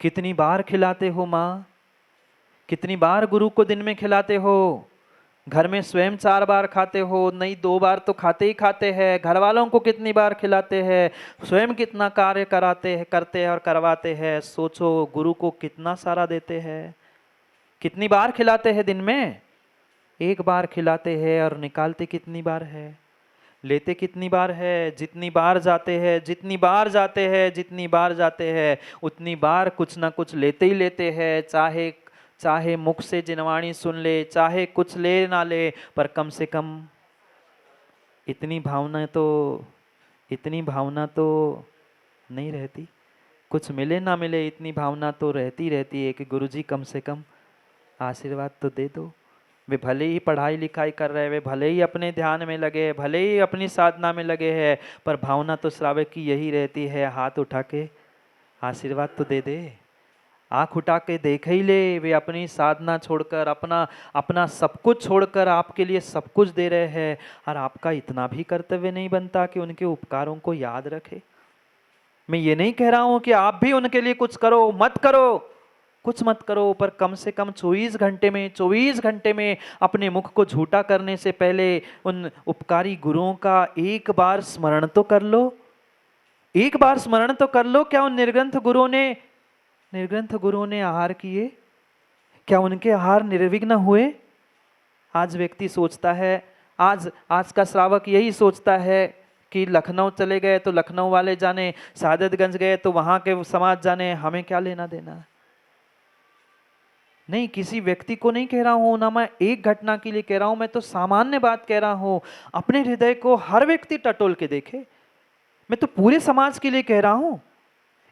A: कितनी बार खिलाते हो माँ, कितनी बार गुरु को दिन में खिलाते हो। घर में स्वयं 4 बार खाते हो, नहीं 2 बार तो खाते ही खाते हैं। घर वालों को कितनी बार खिलाते हैं, स्वयं कितना कार्य कराते हैं, करते हैं और करवाते हैं। सोचो गुरु को कितना सारा देते हैं। कितनी बार खिलाते हैं दिन में, 1 बार खिलाते हैं और निकालते कितनी बार है, लेते कितनी बार है। जितनी बार जाते हैं, जितनी बार जाते हैं, जितनी बार जाते हैं, उतनी बार कुछ ना कुछ लेते ही लेते हैं। चाहे चाहे मुख से जिनवाणी सुन ले, चाहे कुछ ले ना ले, पर कम से कम इतनी भावना तो, इतनी भावना तो नहीं रहती। कुछ मिले ना मिले, इतनी भावना तो रहती रहती है कि गुरुजी कम से कम आशीर्वाद तो दे दो। वे भले ही पढ़ाई लिखाई कर रहे हैं, वे भले ही अपने ध्यान में लगे हैं, भले ही अपनी साधना में लगे हैं, पर भावना तो श्रावक की यही रहती है, हाथ उठा के आशीर्वाद तो दे दे। आंख उठा के देख ही ले, वे अपनी साधना छोड़कर, अपना अपना सब कुछ छोड़कर आपके लिए सब कुछ दे रहे हैं। और आपका इतना भी कर्तव्य नहीं बनता कि उनके उपकारों को याद रखे। मैं ये नहीं कह रहा हूं कि आप भी उनके लिए कुछ करो, मत करो, कुछ मत करो, पर कम से कम 24 घंटे में अपने मुख को झूठा करने से पहले उन उपकारी गुरुओं का एक बार स्मरण तो कर लो। एक बार स्मरण तो कर लो। क्या उन निर्ग्रंथ गुरुओं ने आहार किए? क्या उनके आहार निर्विघ्न हुए? आज व्यक्ति सोचता है, आज का श्रावक यही सोचता है कि लखनऊ चले गए तो लखनऊ वाले जाने, सादतगंज गए तो वहां के समाज जाने, हमें क्या लेना देना। नहीं, किसी व्यक्ति को नहीं कह रहा हूं ना, मैं एक घटना के लिए कह रहा हूं, मैं तो सामान्य बात कह रहा हूं। अपने हृदय को हर व्यक्ति टटोल के देखे। मैं तो पूरे समाज के लिए कह रहा हूं।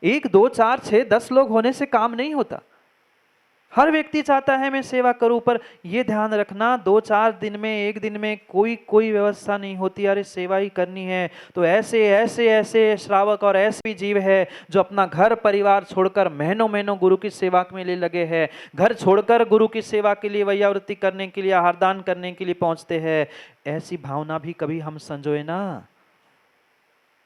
A: 1 2 4 6 10 लोग होने से काम नहीं होता। हर व्यक्ति चाहता है मैं सेवा करूं, पर यह ध्यान रखना 2-4 दिन में, 1 दिन में कोई व्यवस्था नहीं होती। अरे सेवा ही करनी है तो ऐसे ऐसे ऐसे श्रावक और ऐसे भी जीव है जो अपना घर परिवार छोड़कर महीनों महीनों गुरु की सेवा में लिए लगे हैं। घर छोड़कर गुरु की सेवा के लिए, वैयावृत्ति करने के लिए, आहारदान करने के लिए पहुंचते हैं। ऐसी भावना भी कभी हम संजोए ना,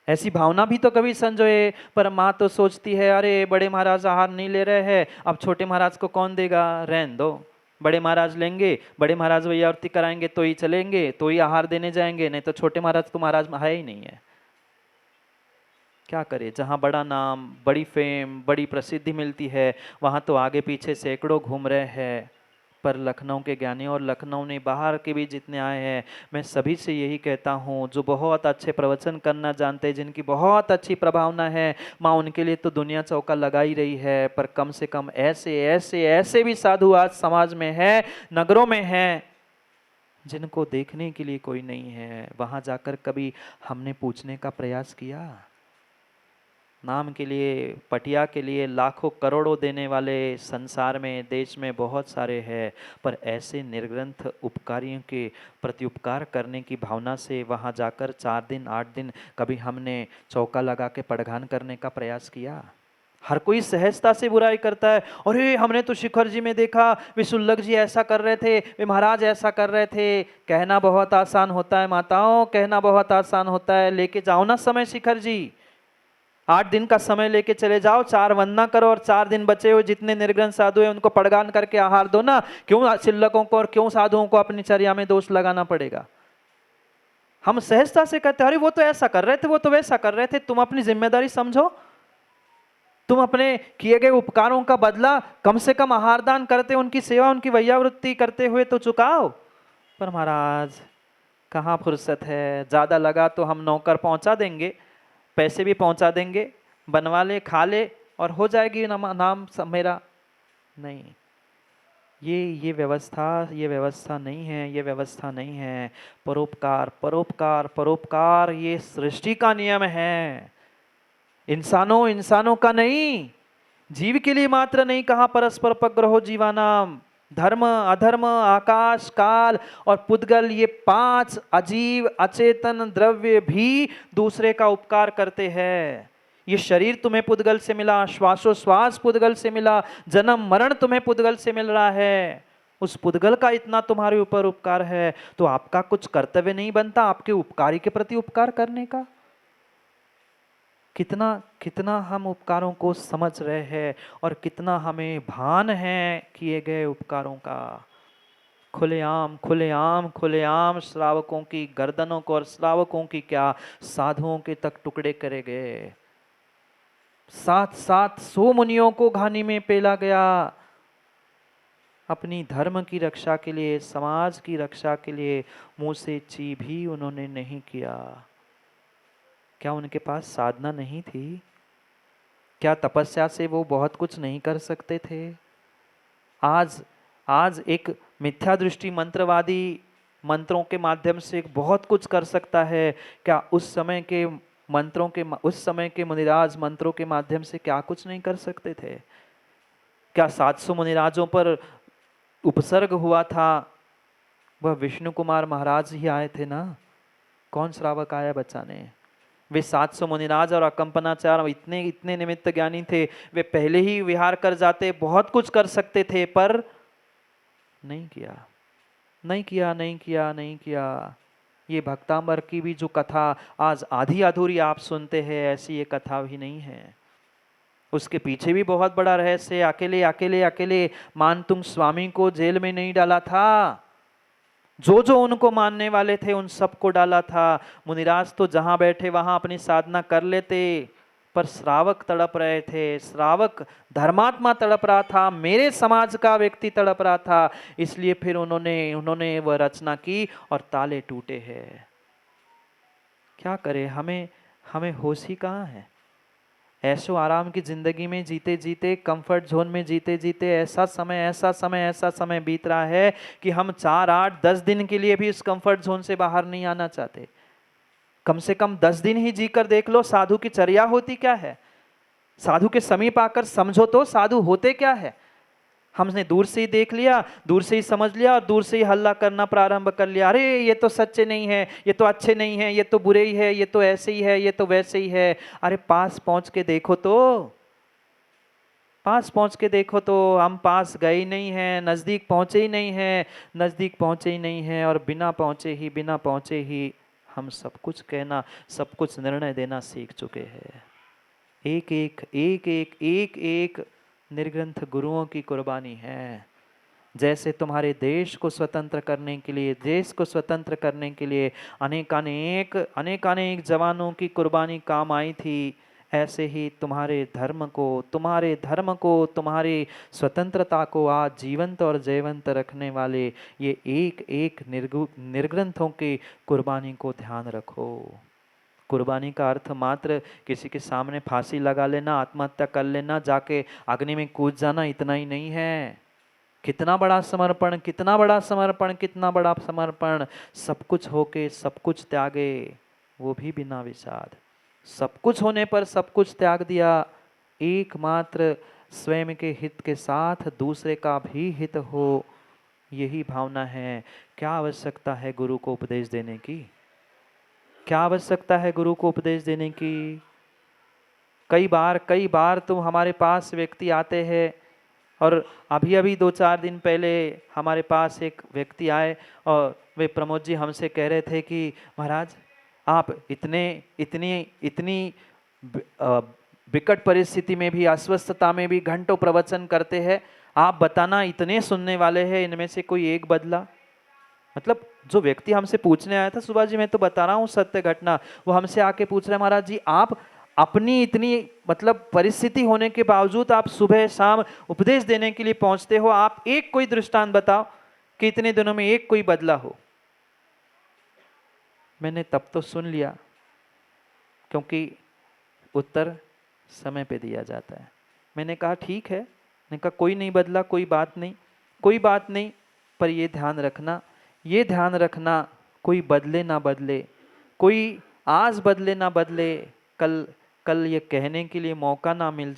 A: ऐसी भावना भी तो कभी संजोए। पर माँ तो सोचती है अरे बड़े महाराज आहार नहीं ले रहे हैं, अब छोटे महाराज को कौन देगा, रहने दो। बड़े महाराज लेंगे, बड़े महाराज वैयावृत्ति कराएंगे तो ही चलेंगे, तो ही आहार देने जाएंगे, नहीं तो छोटे महाराज तो महाराज है ही नहीं है। क्या करे, जहाँ बड़ा नाम, बड़ी फेम, बड़ी प्रसिद्धि मिलती है, वहाँ तो आगे पीछे सैकड़ों घूम रहे हैं। पर लखनऊ के ज्ञानी और लखनऊ ने बाहर के भी जितने आए हैं, मैं सभी से यही कहता हूँ, जो बहुत अच्छे प्रवचन करना जानते हैं, जिनकी बहुत अच्छी प्रभावना है, माँ उनके लिए तो दुनिया चौका लगा ही रही है। पर कम से कम ऐसे ऐसे ऐसे भी साधु आज समाज में है, नगरों में हैं, जिनको देखने के लिए कोई नहीं है। वहाँ जाकर कभी हमने पूछने का प्रयास किया? नाम के लिए, पटिया के लिए लाखों करोड़ों देने वाले संसार में, देश में बहुत सारे हैं, पर ऐसे निर्ग्रंथ उपकारियों के प्रति उपकार करने की भावना से वहाँ जाकर 4 दिन 8 दिन कभी हमने चौका लगा के पड़घान करने का प्रयास किया? हर कोई सहजता से बुराई करता है। अरे हमने तो शिखर जी में देखा, वे शुल्लक जी ऐसा कर रहे थे, वे महाराज ऐसा कर रहे थे। कहना बहुत आसान होता है माताओं, कहना बहुत आसान होता है। लेके जाओ ना समय शिखर जी, 8 दिन का समय लेके चले जाओ, 4 वंदना करो और 4 दिन बचे हुए जितने निर्ग्रंथ साधु हैं उनको पड़गान करके आहार दो ना। क्यों शिल्लकों को और क्यों साधुओं को अपनी चर्या में दोष लगाना पड़ेगा? हम सहजता से कहते हैं अरे वो तो ऐसा कर रहे थे, वो तो वैसा कर रहे थे। तुम अपनी जिम्मेदारी समझो, तुम अपने किए गए उपकारों का बदला कम से कम आहार दान करते, उनकी सेवा, उनकी वैयावृत्ति करते हुए तो चुकाओ। पर महाराज कहाँ फुर्सत है, ज्यादा लगा तो हम नौकर पहुंचा देंगे, पैसे भी पहुंचा देंगे, बनवा ले, खा ले और हो जाएगी नाम मेरा। नहीं, ये व्यवस्था नहीं है, ये व्यवस्था नहीं है। परोपकार परोपकार परोपकार ये सृष्टि का नियम है, इंसानों का नहीं। जीव के लिए मात्र नहीं कहा, परस्पर उपग्रहो जीवानाम। धर्म अधर्म आकाश काल और पुद्गल, ये 5 अजीव अचेतन द्रव्य भी दूसरे का उपकार करते हैं। ये शरीर तुम्हें पुद्गल से मिला, श्वासोश्वास पुद्गल से मिला, जन्म मरण तुम्हें पुद्गल से मिल रहा है। उस पुद्गल का इतना तुम्हारे ऊपर उपकार है तो आपका कुछ कर्तव्य नहीं बनता आपके उपकारी के प्रति उपकार करने का? कितना कितना हम उपकारों को समझ रहे हैं और कितना हमें भान है किए गए उपकारों का। खुलेआम खुलेआम खुलेआम श्रावकों की गर्दनों को और श्रावकों की क्या, साधुओं के तक टुकड़े करे गए। 700 मुनियों को घानी में पेला गया। अपनी धर्म की रक्षा के लिए, समाज की रक्षा के लिए मुंह से ची भी उन्होंने नहीं किया। क्या उनके पास साधना नहीं थी? क्या तपस्या से वो बहुत कुछ नहीं कर सकते थे? आज एक मिथ्या दृष्टि मंत्रवादी मंत्रों के माध्यम से बहुत कुछ कर सकता है। क्या उस समय के मुनिराज मंत्रों के माध्यम से क्या कुछ नहीं कर सकते थे? क्या 700 मुनिराजों पर उपसर्ग हुआ था? वह विष्णु कुमार महाराज ही आए थे ना, कौन श्रावक आया बचाने? वे 700 मुनिराज और अकंपनाचार इतने इतने निमित्त ज्ञानी थे, वे पहले ही विहार कर जाते, बहुत कुछ कर सकते थे, पर नहीं किया, नहीं किया, नहीं किया, नहीं किया। ये भक्तांबर की भी जो कथा आज आधी अधूरी आप सुनते हैं, ऐसी ये कथा भी नहीं है। उसके पीछे भी बहुत बड़ा रहस्य। अकेले अकेले अकेले मानतुंग स्वामी को जेल में नहीं डाला था, जो जो उनको मानने वाले थे उन सबको डाला था। मुनिराज तो जहां बैठे वहां अपनी साधना कर लेते, पर श्रावक तड़प रहे थे। श्रावक धर्मात्मा तड़प रहा था, मेरे समाज का व्यक्ति तड़प रहा था, इसलिए फिर उन्होंने वह रचना की और ताले टूटे हैं। क्या करे, हमें होश ही कहाँ है? ऐशो आराम की जिंदगी में जीते जीते, कंफर्ट जोन में जीते जीते ऐसा समय बीत रहा है कि हम 4, 8, 10 दिन के लिए भी इस कंफर्ट जोन से बाहर नहीं आना चाहते। कम से कम 10 दिन ही जीकर देख लो साधु की चर्या होती क्या है। साधु के समीप आकर समझो तो साधु होते क्या है। हमने दूर से ही देख लिया, दूर से ही समझ लिया और दूर से ही हल्ला करना प्रारंभ कर लिया। अरे ये तो सच्चे नहीं है, ये तो अच्छे नहीं है, ये तो बुरे ही है, ये तो ऐसे ही है, ये तो वैसे ही है। अरे पास पहुंच के देखो तो, पास पहुंच के देखो तो। हम पास गए ही नहीं है, नजदीक पहुंचे ही नहीं है, नजदीक पहुंचे ही नहीं है, और बिना पहुंचे ही हम सब कुछ कहना, सब कुछ निर्णय देना सीख चुके हैं। एक एक निर्ग्रंथ गुरुओं की कुर्बानी है। जैसे तुम्हारे देश को स्वतंत्र करने के लिए अनेकानेक जवानों की कुर्बानी काम आई थी, ऐसे ही तुम्हारे धर्म को, तुम्हारी स्वतंत्रता को आज जीवंत और जयवंत रखने वाले ये एक एक निर्ग्रंथों की कुर्बानी को ध्यान रखो। कुर्बानी का अर्थ मात्र किसी के सामने फांसी लगा लेना, आत्महत्या कर लेना, जाके अग्नि में कूद जाना, इतना ही नहीं है। कितना बड़ा समर्पण, कितना बड़ा समर्पण, कितना बड़ा समर्पण। सब कुछ होके सब कुछ त्यागे, वो भी बिना विषाद। सब कुछ होने पर सब कुछ त्याग दिया, एकमात्र स्वयं के हित के साथ दूसरे का भी हित हो, यही भावना है। क्या आवश्यकता है गुरु को उपदेश देने की? क्या आवश्यकता है गुरु को उपदेश देने की? कई बार तो हमारे पास व्यक्ति आते हैं, और अभी अभी 2-4 दिन पहले हमारे पास एक व्यक्ति आए और वे प्रमोद जी हमसे कह रहे थे कि महाराज आप इतनी विकट परिस्थिति में भी, अस्वस्थता में भी घंटों प्रवचन करते हैं, आप बताना इतने सुनने वाले हैं, इनमें से कोई एक बदला? मतलब जो व्यक्ति हमसे पूछने आया था, सुभाष जी मैं तो बता रहा हूँ सत्य घटना, वो हमसे आके पूछ रहे हैं महाराज जी आप अपनी इतनी मतलब परिस्थिति होने के बावजूद आप सुबह शाम उपदेश देने के लिए पहुंचते हो, आप एक कोई दृष्टांत बताओ कि इतने दिनों में एक कोई बदला हो। मैंने तब तो सुन लिया, क्योंकि उत्तर समय पे दिया जाता है। मैंने कहा ठीक है, मैंने कहा कोई नहीं बदला, कोई बात नहीं, पर ये ध्यान रखना कोई बदले ना बदले, कोई आज बदले ना बदले, कल ये कहने के लिए मौका ना मिल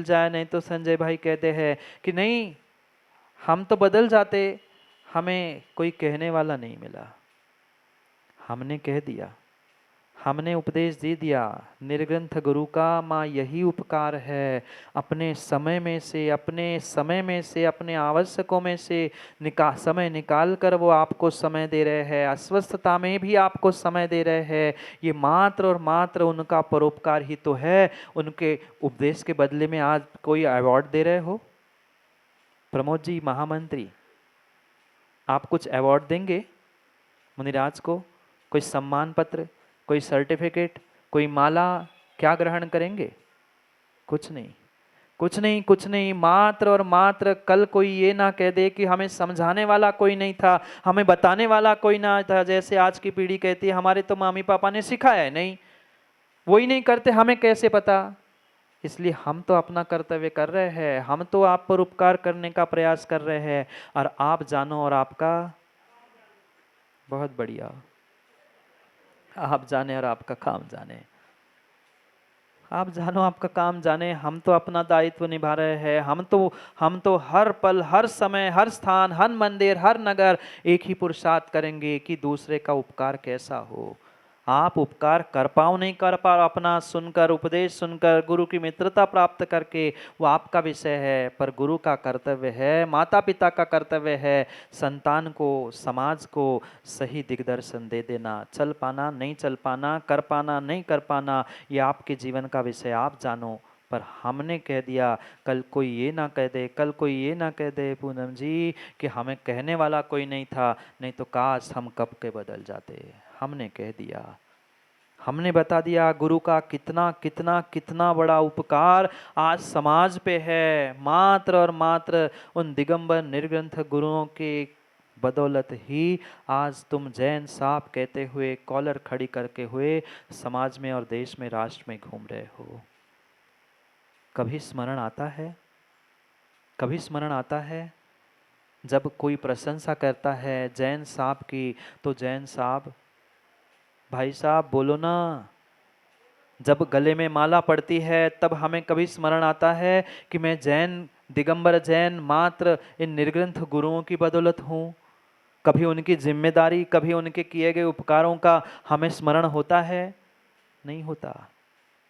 A: जाए, नहीं तो संजय भाई कहते हैं कि नहीं हम तो बदल जाते, हमें कोई कहने वाला नहीं मिला। हमने कह दिया, हमने उपदेश दे दिया, निर्ग्रंथ गुरु का माँ यही उपकार है, अपने समय में से, अपने आवश्यकों में से समय निकाल कर वो आपको समय दे रहे हैं, अस्वस्थता में भी आपको समय दे रहे हैं। ये मात्र और मात्र उनका परोपकार ही तो है। उनके उपदेश के बदले में आज कोई अवार्ड दे रहे हो? प्रमोद जी महामंत्री, आप कुछ अवार्ड देंगे मुनिराज को? कोई सम्मान पत्र, कोई सर्टिफिकेट, कोई माला, क्या ग्रहण करेंगे? कुछ नहीं, मात्र और मात्र कल कोई ये ना कह दे कि हमें समझाने वाला कोई नहीं था, हमें बताने वाला कोई ना था। जैसे आज की पीढ़ी कहती है हमारे तो मम्मी पापा ने सिखाया है, नहीं वही नहीं करते, हमें कैसे पता? इसलिए हम तो अपना कर्तव्य कर रहे हैं, हम तो आप पर उपकार करने का प्रयास कर रहे हैं, और आप जानो और आपका बहुत बढ़िया, आप जाने और आपका काम जाने, आप जानो आपका काम जाने। हम तो अपना दायित्व निभा रहे हैं, हम तो हर पल, हर समय, हर स्थान, हर मंदिर, हर नगर एक ही पुरुषार्थ करेंगे कि दूसरे का उपकार कैसा हो। आप उपकार कर पाओ नहीं कर पाओ, अपना सुनकर, उपदेश सुनकर, गुरु की मित्रता प्राप्त करके, वो आपका विषय है, पर गुरु का कर्तव्य है, माता पिता का कर्तव्य है संतान को, समाज को सही दिग्दर्शन दे देना। चल पाना नहीं चल पाना, कर पाना नहीं कर पाना, ये आपके जीवन का विषय, आप जानो। पर हमने कह दिया, कल कोई ये ना कह दे पूनम जी कि हमें कहने वाला कोई नहीं था, नहीं तो काश हम कब के बदल जाते। हमने कह दिया, हमने बता दिया गुरु का कितना कितना कितना बड़ा उपकार आज समाज पे है। मात्र और मात्र उन दिगंबर निर्ग्रंथ गुरुओं के बदौलत ही आज तुम जैन साहब कहते हुए, कॉलर खड़ी करके हुए समाज में और देश में, राष्ट्र में घूम रहे हो। कभी स्मरण आता है जब कोई प्रशंसा करता है जैन साहब की, तो जैन साहब, भाई साहब बोलो ना। जब गले में माला पड़ती है तब हमें कभी स्मरण आता है कि मैं जैन, दिगंबर जैन मात्र इन निर्ग्रंथ गुरुओं की बदौलत हूँ? कभी उनकी जिम्मेदारी, कभी उनके किए गए उपकारों का हमें स्मरण होता है? नहीं होता।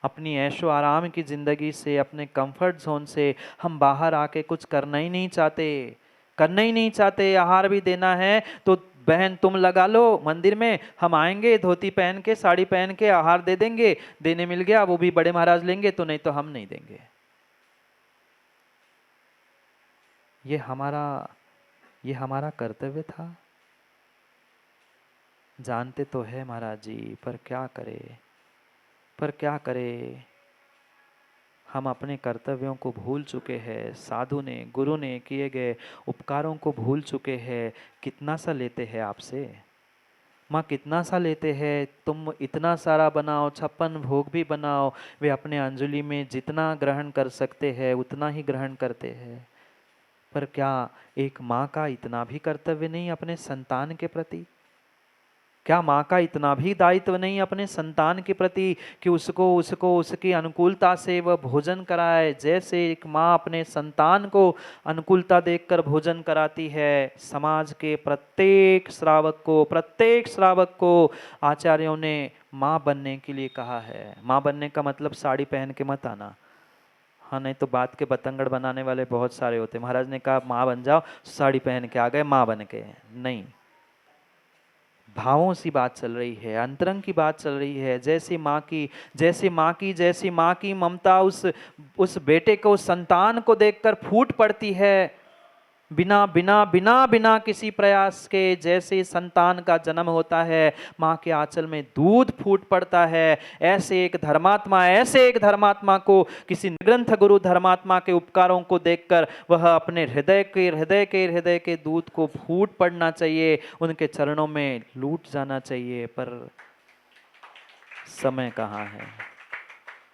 A: अपनी ऐशो आराम की जिंदगी से, अपने कंफर्ट जोन से हम बाहर आके कुछ करना ही नहीं चाहते। आहार भी देना है तो बहन तुम लगा लो मंदिर में, हम आएंगे धोती पहन के, साड़ी पहन के, आहार दे देंगे, देने मिल गया, वो भी बड़े महाराज लेंगे, तो नहीं तो हम नहीं देंगे। ये हमारा कर्तव्य था। जानते तो है महाराज जी, पर क्या करे, हम अपने कर्तव्यों को भूल चुके हैं। साधु ने, गुरु ने किए गए उपकारों को भूल चुके हैं। कितना सा लेते हैं आपसे माँ, कितना सा लेते हैं? तुम इतना सारा बनाओ, 56 भोग भी बनाओ, वे अपने अंजलि में जितना ग्रहण कर सकते हैं उतना ही ग्रहण करते हैं। पर क्या एक माँ का इतना भी कर्तव्य नहीं अपने संतान के प्रति? क्या माँ का इतना भी दायित्व नहीं अपने संतान के प्रति कि उसको उसको उसकी अनुकूलता से वह भोजन कराए? जैसे एक माँ अपने संतान को अनुकूलता देखकर भोजन कराती है, समाज के प्रत्येक श्रावक को आचार्यों ने माँ बनने के लिए कहा है। माँ बनने का मतलब साड़ी पहन के मत आना, हाँ, नहीं तो बात के बतंगड़ बनाने वाले बहुत सारे होते। महाराज ने कहा माँ बन जाओ, साड़ी पहन के आ गए माँ बन के, नहीं। भावों सी बात चल रही है, अंतरंग की बात चल रही है। जैसी माँ की ममता उस बेटे को, संतान को देखकर फूट पड़ती है, बिना बिना बिना बिना किसी प्रयास के। जैसे संतान का जन्म होता है, माँ के आंचल में दूध फूट पड़ता है, ऐसे एक धर्मात्मा को, किसी ग्रंथ गुरु धर्मात्मा के उपकारों को देखकर वह अपने हृदय के दूध को फूट पड़ना चाहिए, उनके चरणों में लूट जाना चाहिए। पर समय कहाँ है,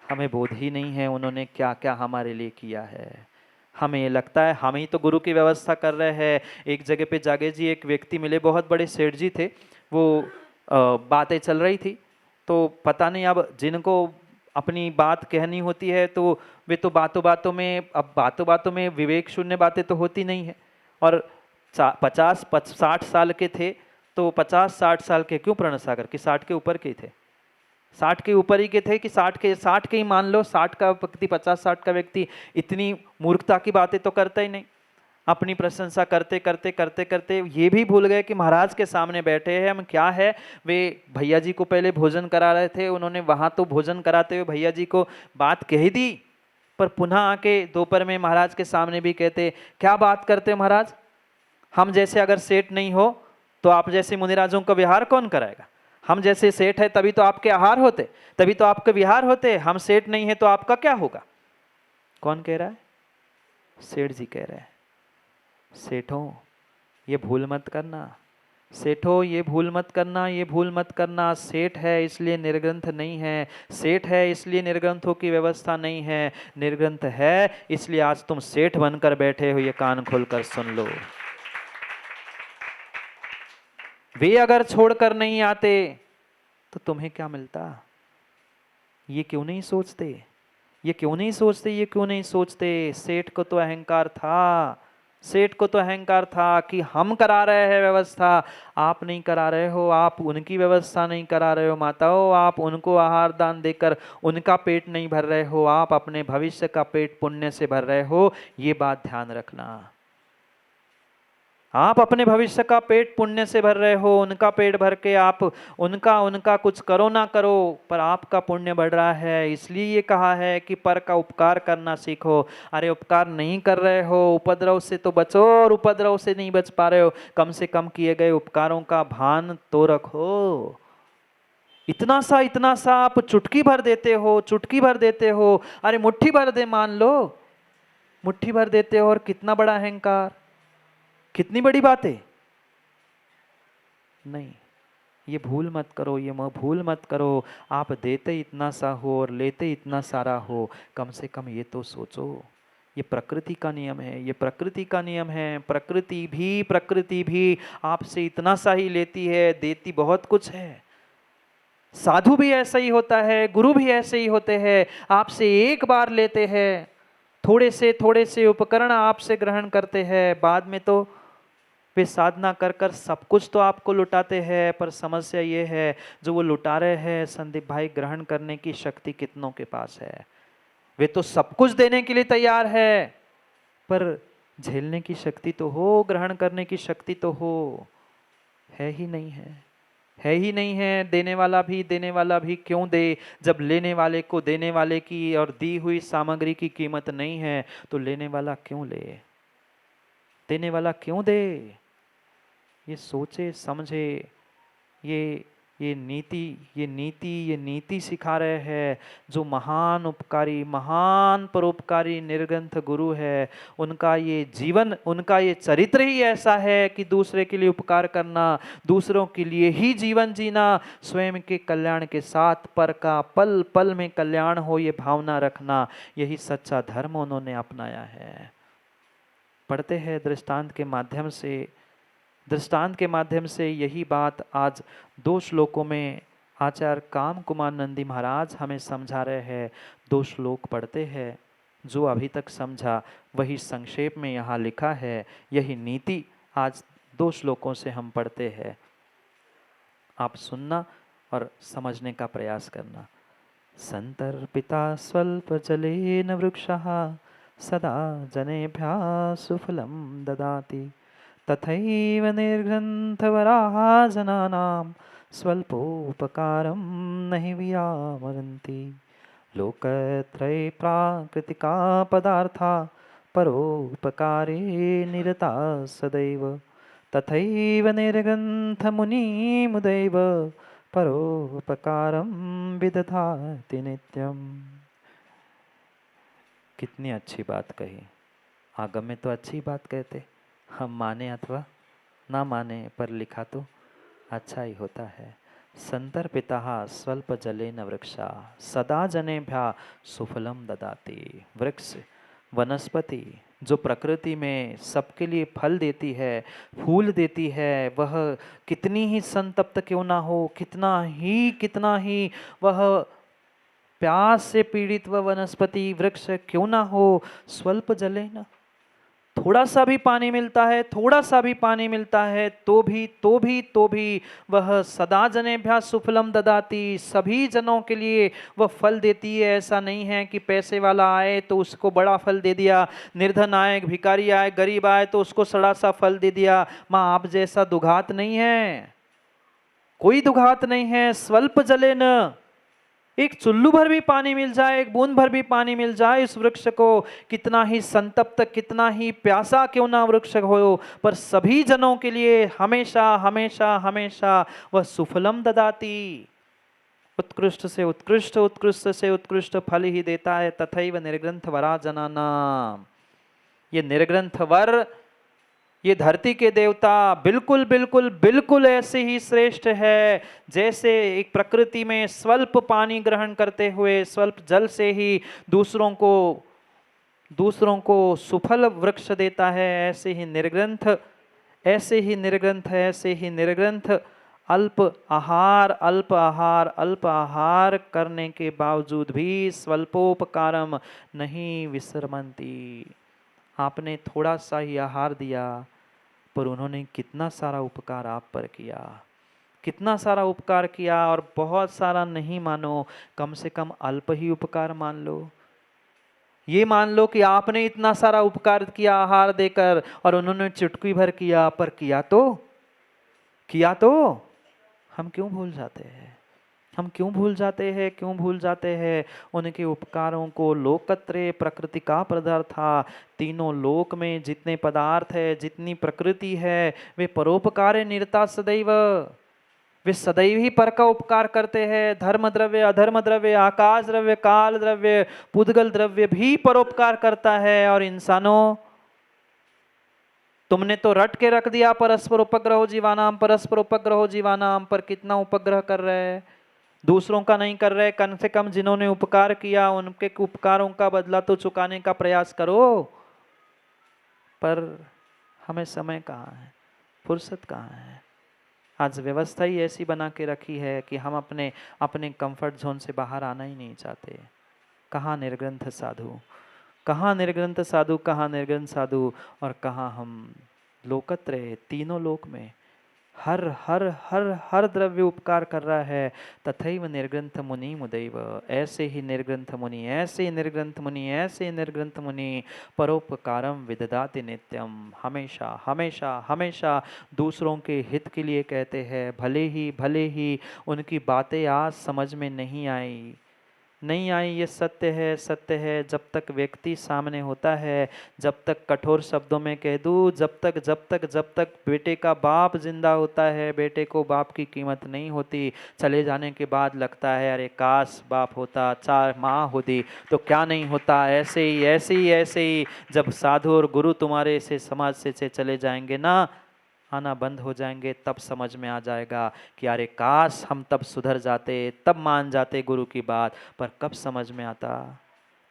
A: हमें बोध ही नहीं है उन्होंने क्या क्या हमारे लिए किया है। हमें ये लगता है हम ही तो गुरु की व्यवस्था कर रहे हैं। एक जगह पे जागे जी एक व्यक्ति मिले, बहुत बड़े सेठ जी थे, वो बातें चल रही थी, तो पता नहीं अब जिनको अपनी बात कहनी होती है तो वे तो बातों बातों में विवेक शून्य बातें तो होती नहीं है। और 50-60 साल के थे, तो 50-60 साल के क्यों प्रण सागर कि 60 के ऊपर के थे, 60 के ऊपर ही के थे कि 60 के ही मान लो। 60 का व्यक्ति, 50-60 का व्यक्ति इतनी मूर्खता की बातें तो करता ही नहीं। अपनी प्रशंसा करते करते करते करते ये भी भूल गए कि महाराज के सामने बैठे हैं हम। क्या है, वे भैया जी को पहले भोजन करा रहे थे, उन्होंने वहां तो भोजन कराते हुए भैया जी को बात कह दी, पर पुनः आके दोपहर में महाराज के सामने भी कहते क्या बात करते हो महाराज, हम जैसे अगर सेठ नहीं हो तो आप जैसे मुनिराजों का विहार कौन कराएगा? हम जैसे सेठ है तभी तो आपके आहार होते, तभी तो आपके विहार होते। हम सेठ नहीं है तो आपका क्या होगा? कौन कह रहा है? सेठ जी कह रहे हैं, सेठों ये भूल मत करना, सेठों ये भूल मत करना, ये भूल मत करना। सेठ है इसलिए निर्ग्रंथ नहीं है, सेठ है इसलिए निर्ग्रंथों की व्यवस्था नहीं है, निर्ग्रंथ है इसलिए आज तुम सेठ बनकर बैठे हो। ये कान खोलकर सुन लो। वे अगर छोड़कर नहीं आते तो तुम्हें क्या मिलता? ये क्यों नहीं सोचते, ये क्यों नहीं सोचते, ये क्यों नहीं सोचते? सेठ को तो अहंकार था, सेठ को तो अहंकार था कि हम करा रहे हैं व्यवस्था, आप नहीं करा रहे हो, आप उनकी व्यवस्था नहीं करा रहे हो माताओं, आप उनको आहार दान देकर उनका पेट नहीं भर रहे हो, आप अपने भविष्य का पेट पुण्य से भर रहे हो। ये बात ध्यान रखना, आप अपने भविष्य का पेट पुण्य से भर रहे हो, उनका पेट भर के आप उनका कुछ करो ना करो, पर आपका पुण्य बढ़ रहा है। इसलिए ये कहा है कि पर का उपकार करना सीखो। अरे उपकार नहीं कर रहे हो, उपद्रव से तो बचो, और उपद्रव से नहीं बच पा रहे हो, कम से कम किए गए उपकारों का भान तो रखो। इतना सा आप चुटकी भर देते हो, चुटकी भर देते हो। अरे मुट्ठी भर दे, मान लो मुट्ठी भर देते हो, और कितना बड़ा अहंकार, कितनी बड़ी बात है। नहीं, ये भूल मत करो, ये भूल मत करो। आप देते इतना सा हो और लेते इतना सारा हो, कम से कम ये तो सोचो। ये प्रकृति का नियम है, ये प्रकृति का नियम है। प्रकृति भी आपसे इतना सा ही लेती है, देती बहुत कुछ है। साधु भी ऐसा ही होता है, गुरु भी ऐसे ही होते हैं, आपसे एक बार लेते हैं, थोड़े से उपकरण आपसे ग्रहण करते हैं, बाद में तो वे साधना कर कर सब कुछ तो आपको लुटाते हैं। पर समस्या ये है, जो वो लुटा रहे हैं संदीप भाई, ग्रहण करने की शक्ति कितनों के पास है? वे तो सब कुछ देने के लिए तैयार है, पर झेलने की शक्ति तो हो, ग्रहण करने की शक्ति तो हो। है ही नहीं है, है ही नहीं है। देने वाला भी क्यों दे, जब लेने वाले को देने वाले की और दी हुई सामग्री की कीमत नहीं है, तो लेने वाला क्यों ले, देने वाला क्यों दे? ये सोचे समझे, ये नीति सिखा रहे हैं। जो महान उपकारी, महान परोपकारी निर्ग्रंथ गुरु है, उनका ये जीवन, उनका ये चरित्र ही ऐसा है कि दूसरे के लिए उपकार करना, दूसरों के लिए ही जीवन जीना, स्वयं के कल्याण के साथ पर का पल पल में कल्याण हो, ये भावना रखना, यही सच्चा धर्म उन्होंने अपनाया है। पढ़ते हैं दृष्टांत के माध्यम से, दृष्टांत के माध्यम से यही बात आज 2 श्लोकों में आचार्य काम कुमार नंदी महाराज हमें समझा रहे हैं। 2 श्लोक पढ़ते हैं, जो अभी तक समझा वही संक्षेप में यहाँ लिखा है। यही नीति आज 2 श्लोकों से हम पढ़ते हैं। आप सुनना और समझने का प्रयास करना। संतर्पिता स्वल्प जलेन वृक्षः सदा जनेभ्यः सुफलं ददाति तथैव निर्घ्रन्थवराः जनानां स्वल्पोपकारं न हि व्यामरन्ति। लोकत्रये प्राकृतिका पदार्था परोपकारे निरता सदैव तथैव निर्ग्रन्थमुनिमुदैव परोपकारं विदधाति नित्यम। कितनी अच्छी बात कही। आगम में तो अच्छी बात कहते, हम माने अथवा ना माने, पर लिखा तो अच्छा ही होता है। संतर्पितः स्वल्प जलेन वृक्षा सदा जनेभ्यः सुफलम ददाति। वृक्ष, वनस्पति जो प्रकृति में सबके लिए फल देती है, फूल देती है, वह कितनी ही संतप्त क्यों ना हो, कितना ही वह प्यास से पीड़ित वह वनस्पति वृक्ष क्यों ना हो, स्वल्प जले न, थोड़ा सा भी पानी मिलता है, थोड़ा सा भी पानी मिलता है तो भी वह सदा जनेभ्यः सुफलम ददाति, सभी जनों के लिए वह फल देती है। ऐसा नहीं है कि पैसे वाला आए तो उसको बड़ा फल दे दिया, निर्धन आए, भिखारी आए, गरीब आए तो उसको सड़ा सा फल दे दिया। माँ आप जैसा दुघात नहीं है, कोई दुघात नहीं है। स्वल्प जले न, एक चुल्लू भर भी पानी मिल जाए, एक बूंद भर भी पानी मिल जाए इस वृक्ष को, कितना ही संतप्त, कितना ही प्यासा क्यों ना वृक्ष हो, पर सभी जनों के लिए हमेशा हमेशा हमेशा वह सुफलम ददाती, उत्कृष्ट से उत्कृष्ट, उत्कृष्ट से उत्कृष्ट फल ही देता है। तथैव निर्ग्रंथ वरा जनानाम, ये निर्ग्रंथ वर, ये धरती के देवता बिल्कुल बिल्कुल बिल्कुल ऐसे ही श्रेष्ठ है जैसे एक प्रकृति में स्वल्प पानी ग्रहण करते हुए, स्वल्प जल से ही दूसरों को सुफल वृक्ष देता है। ऐसे ही निर्ग्रंथ अल्प आहार करने के बावजूद भी स्वल्पोपकारम नहीं विसरमंती। आपने थोड़ा सा ही आहार दिया, पर उन्होंने कितना सारा उपकार आप पर किया, कितना सारा उपकार किया। और बहुत सारा नहीं मानो, कम से कम अल्प ही उपकार मान लो। ये मान लो कि आपने इतना सारा उपकार किया आहार देकर और उन्होंने चुटकी भर किया, पर किया तो हम क्यों भूल जाते हैं? क्यों भूल जाते हैं उनके उपकारों को। लोकत्रय प्रकृति का पदार्था, तीनों लोक में जितने पदार्थ है, जितनी प्रकृति है, वे परोपकार निरता सदैव, वे सदैव ही पर का उपकार करते हैं। धर्म द्रव्य, अधर्म द्रव्य, आकाश द्रव्य, काल द्रव्य, पुद्गल द्रव्य भी परोपकार करता है। और इंसानों, तुमने तो रट के रख दिया परस्पर उपग्रहो जीवानाम, परस्पर उपग्रहो जीवानाम, पर कितना उपग्रह कर रहे हैं, दूसरों का नहीं कर रहे। कम से कम जिन्होंने उपकार किया उनके उपकारों का बदला तो चुकाने का प्रयास करो। पर हमें समय कहाँ है, फुर्सत कहाँ है। आज व्यवस्था ही ऐसी बना के रखी है कि हम अपने कंफर्ट जोन से बाहर आना ही नहीं चाहते। कहाँ निर्ग्रंथ साधु, कहाँ निर्ग्रंथ साधु, और कहाँ हम लोकत्रय, तीनों लोक में हर हर हर हर द्रव्य उपकार कर रहा है। तथैव निर्ग्रंथ मुनि मुदैव, ऐसे ही निर्ग्रंथ मुनि परोपकारम विदधाति नित्यम, हमेशा हमेशा हमेशा दूसरों के हित के लिए कहते हैं। भले ही उनकी बातें आज समझ में नहीं आई, ये सत्य है। जब तक व्यक्ति सामने होता है, जब तक कठोर शब्दों में कह दूँ, जब तक बेटे का बाप जिंदा होता है, बेटे को बाप की कीमत नहीं होती। चले जाने के बाद लगता है अरे काश बाप होता, 4 माँ होती तो क्या नहीं होता। ऐसे ही जब साधु और गुरु तुम्हारे से समाज से चले जाएंगे ना, आना बंद हो जाएंगे, तब समझ में आ जाएगा कि अरे काश हम तब सुधर जाते, तब मान जाते गुरु की बात। पर कब समझ में आता?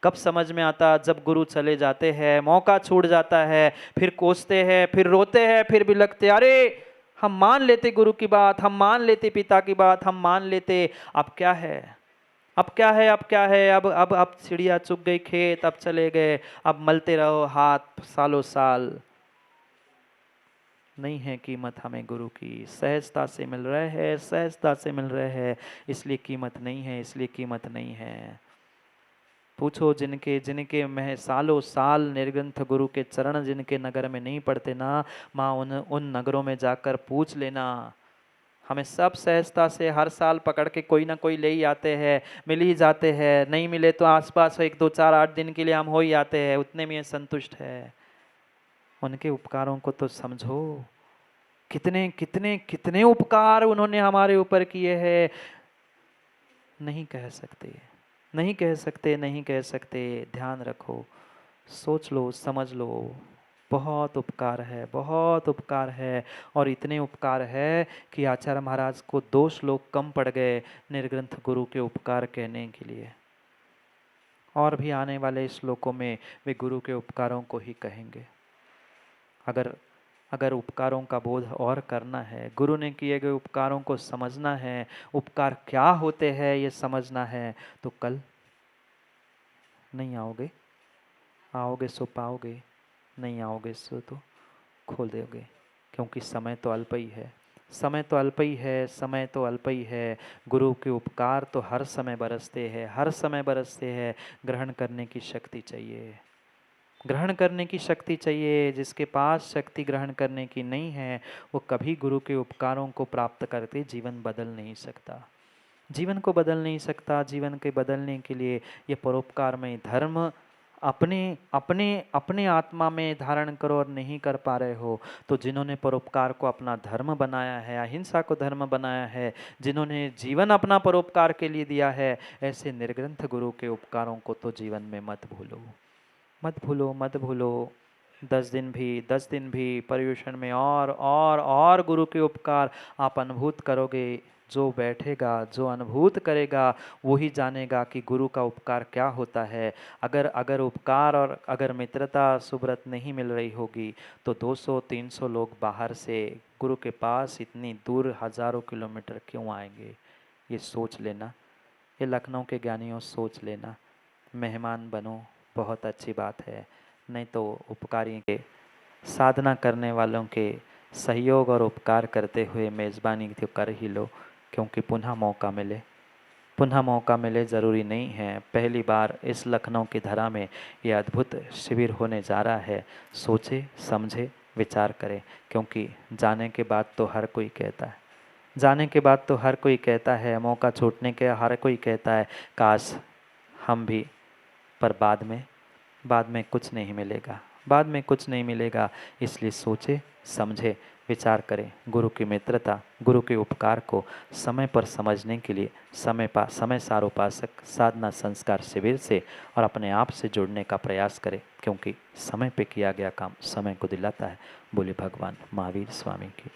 A: कब समझ में आता? जब गुरु चले जाते हैं, मौका छूट जाता है, फिर कोसते हैं, फिर रोते हैं, फिर भी लगते, अरे हम मान लेते गुरु की बात, हम मान लेते पिता की बात, हम मान लेते। अब क्या है, अब क्या है, अब क्या है, अब चिड़िया चुग गई खेत, अब चले गए, अब मलते रहो हाथ सालों साल। नहीं है कीमत हमें गुरु की, सहजता से मिल रहे हैं, सहजता से मिल रहे हैं, इसलिए कीमत नहीं है, इसलिए कीमत नहीं है। पूछो जिनके जिनके में सालों साल निर्ग्रंथ गुरु के चरण जिनके नगर में नहीं पड़ते ना, माँ उन नगरों में जाकर पूछ लेना। हमें सब सहजता से हर साल पकड़ के कोई ना कोई ले ही आते हैं, मिल ही जाते हैं, नहीं मिले तो आसपास 1 2 4 8 दिन के लिए हम हो ही आते हैं, उतने में संतुष्ट है। उनके उपकारों को तो समझो, कितने कितने कितने उपकार उन्होंने हमारे ऊपर किए हैं। नहीं कह सकते, नहीं कह सकते, नहीं कह सकते। ध्यान रखो, सोच लो, समझ लो, बहुत उपकार है, बहुत उपकार है। और इतने उपकार है कि आचार्य महाराज को 2 श्लोक कम पड़ गए निर्ग्रंथ गुरु के उपकार कहने के लिए। और भी आने वाले श्लोकों में वे गुरु के उपकारों को ही कहेंगे। अगर उपकारों का बोध और करना है, गुरु ने किए गए उपकारों को समझना है, उपकार क्या होते हैं ये समझना है, तो कल नहीं आओगे, आओगे सो पाओगे, नहीं आओगे सो तो खोल दोगे, क्योंकि समय तो अल्प ही है, समय तो अल्प ही है, समय तो अल्प ही है। गुरु के उपकार तो हर समय बरसते हैं, हर समय बरसते हैं। ग्रहण करने की शक्ति चाहिए, ग्रहण करने की शक्ति चाहिए। जिसके पास शक्ति ग्रहण करने की नहीं है, वो कभी गुरु के उपकारों को प्राप्त करके जीवन बदल नहीं सकता, जीवन को बदल नहीं सकता। जीवन के बदलने के लिए ये परोपकार में धर्म अपने अपने अपने आत्मा में धारण करो और नहीं कर पा रहे हो, तो जिन्होंने परोपकार को अपना धर्म बनाया है, अहिंसा को धर्म बनाया है, जिन्होंने जीवन अपना परोपकार के लिए दिया है, ऐसे निर्ग्रंथ गुरु के उपकारों को तो जीवन में मत भूलो, मत भूलो, मत भूलो। 10 दिन भी पर्युषण में और गुरु के उपकार आप अनुभूत करोगे। जो बैठेगा, जो अनुभूत करेगा, वही जानेगा कि गुरु का उपकार क्या होता है। अगर उपकार और अगर मित्रता सुब्रत नहीं मिल रही होगी, तो 200-300 लोग बाहर से गुरु के पास इतनी दूर हजारों किलोमीटर क्यों आएंगे? ये सोच लेना, ये लखनऊ के ज्ञानियों सोच लेना। मेहमान बनो, बहुत अच्छी बात है, नहीं तो उपकारी के साधना करने वालों के सहयोग और उपकार करते हुए मेज़बानी तो कर ही लो, क्योंकि पुनः मौका मिले, पुनः मौका मिले। ज़रूरी नहीं है पहली बार इस लखनऊ की धरा में ये अद्भुत शिविर होने जा रहा है। सोचे, समझे, विचार करें, क्योंकि जाने के बाद तो हर कोई कहता है, जाने के बाद तो हर कोई कहता है, मौका छूटने के हर कोई कहता है काश हम भी, पर बाद में कुछ नहीं मिलेगा, बाद में कुछ नहीं मिलेगा। इसलिए सोचे, समझे, विचार करें। गुरु की मित्रता, गुरु के उपकार को समय पर समझने के लिए समय सार उपासक साधना संस्कार शिविर से और अपने आप से जुड़ने का प्रयास करें, क्योंकि समय पे किया गया काम समय को दिलाता है। बोले भगवान महावीर स्वामी की।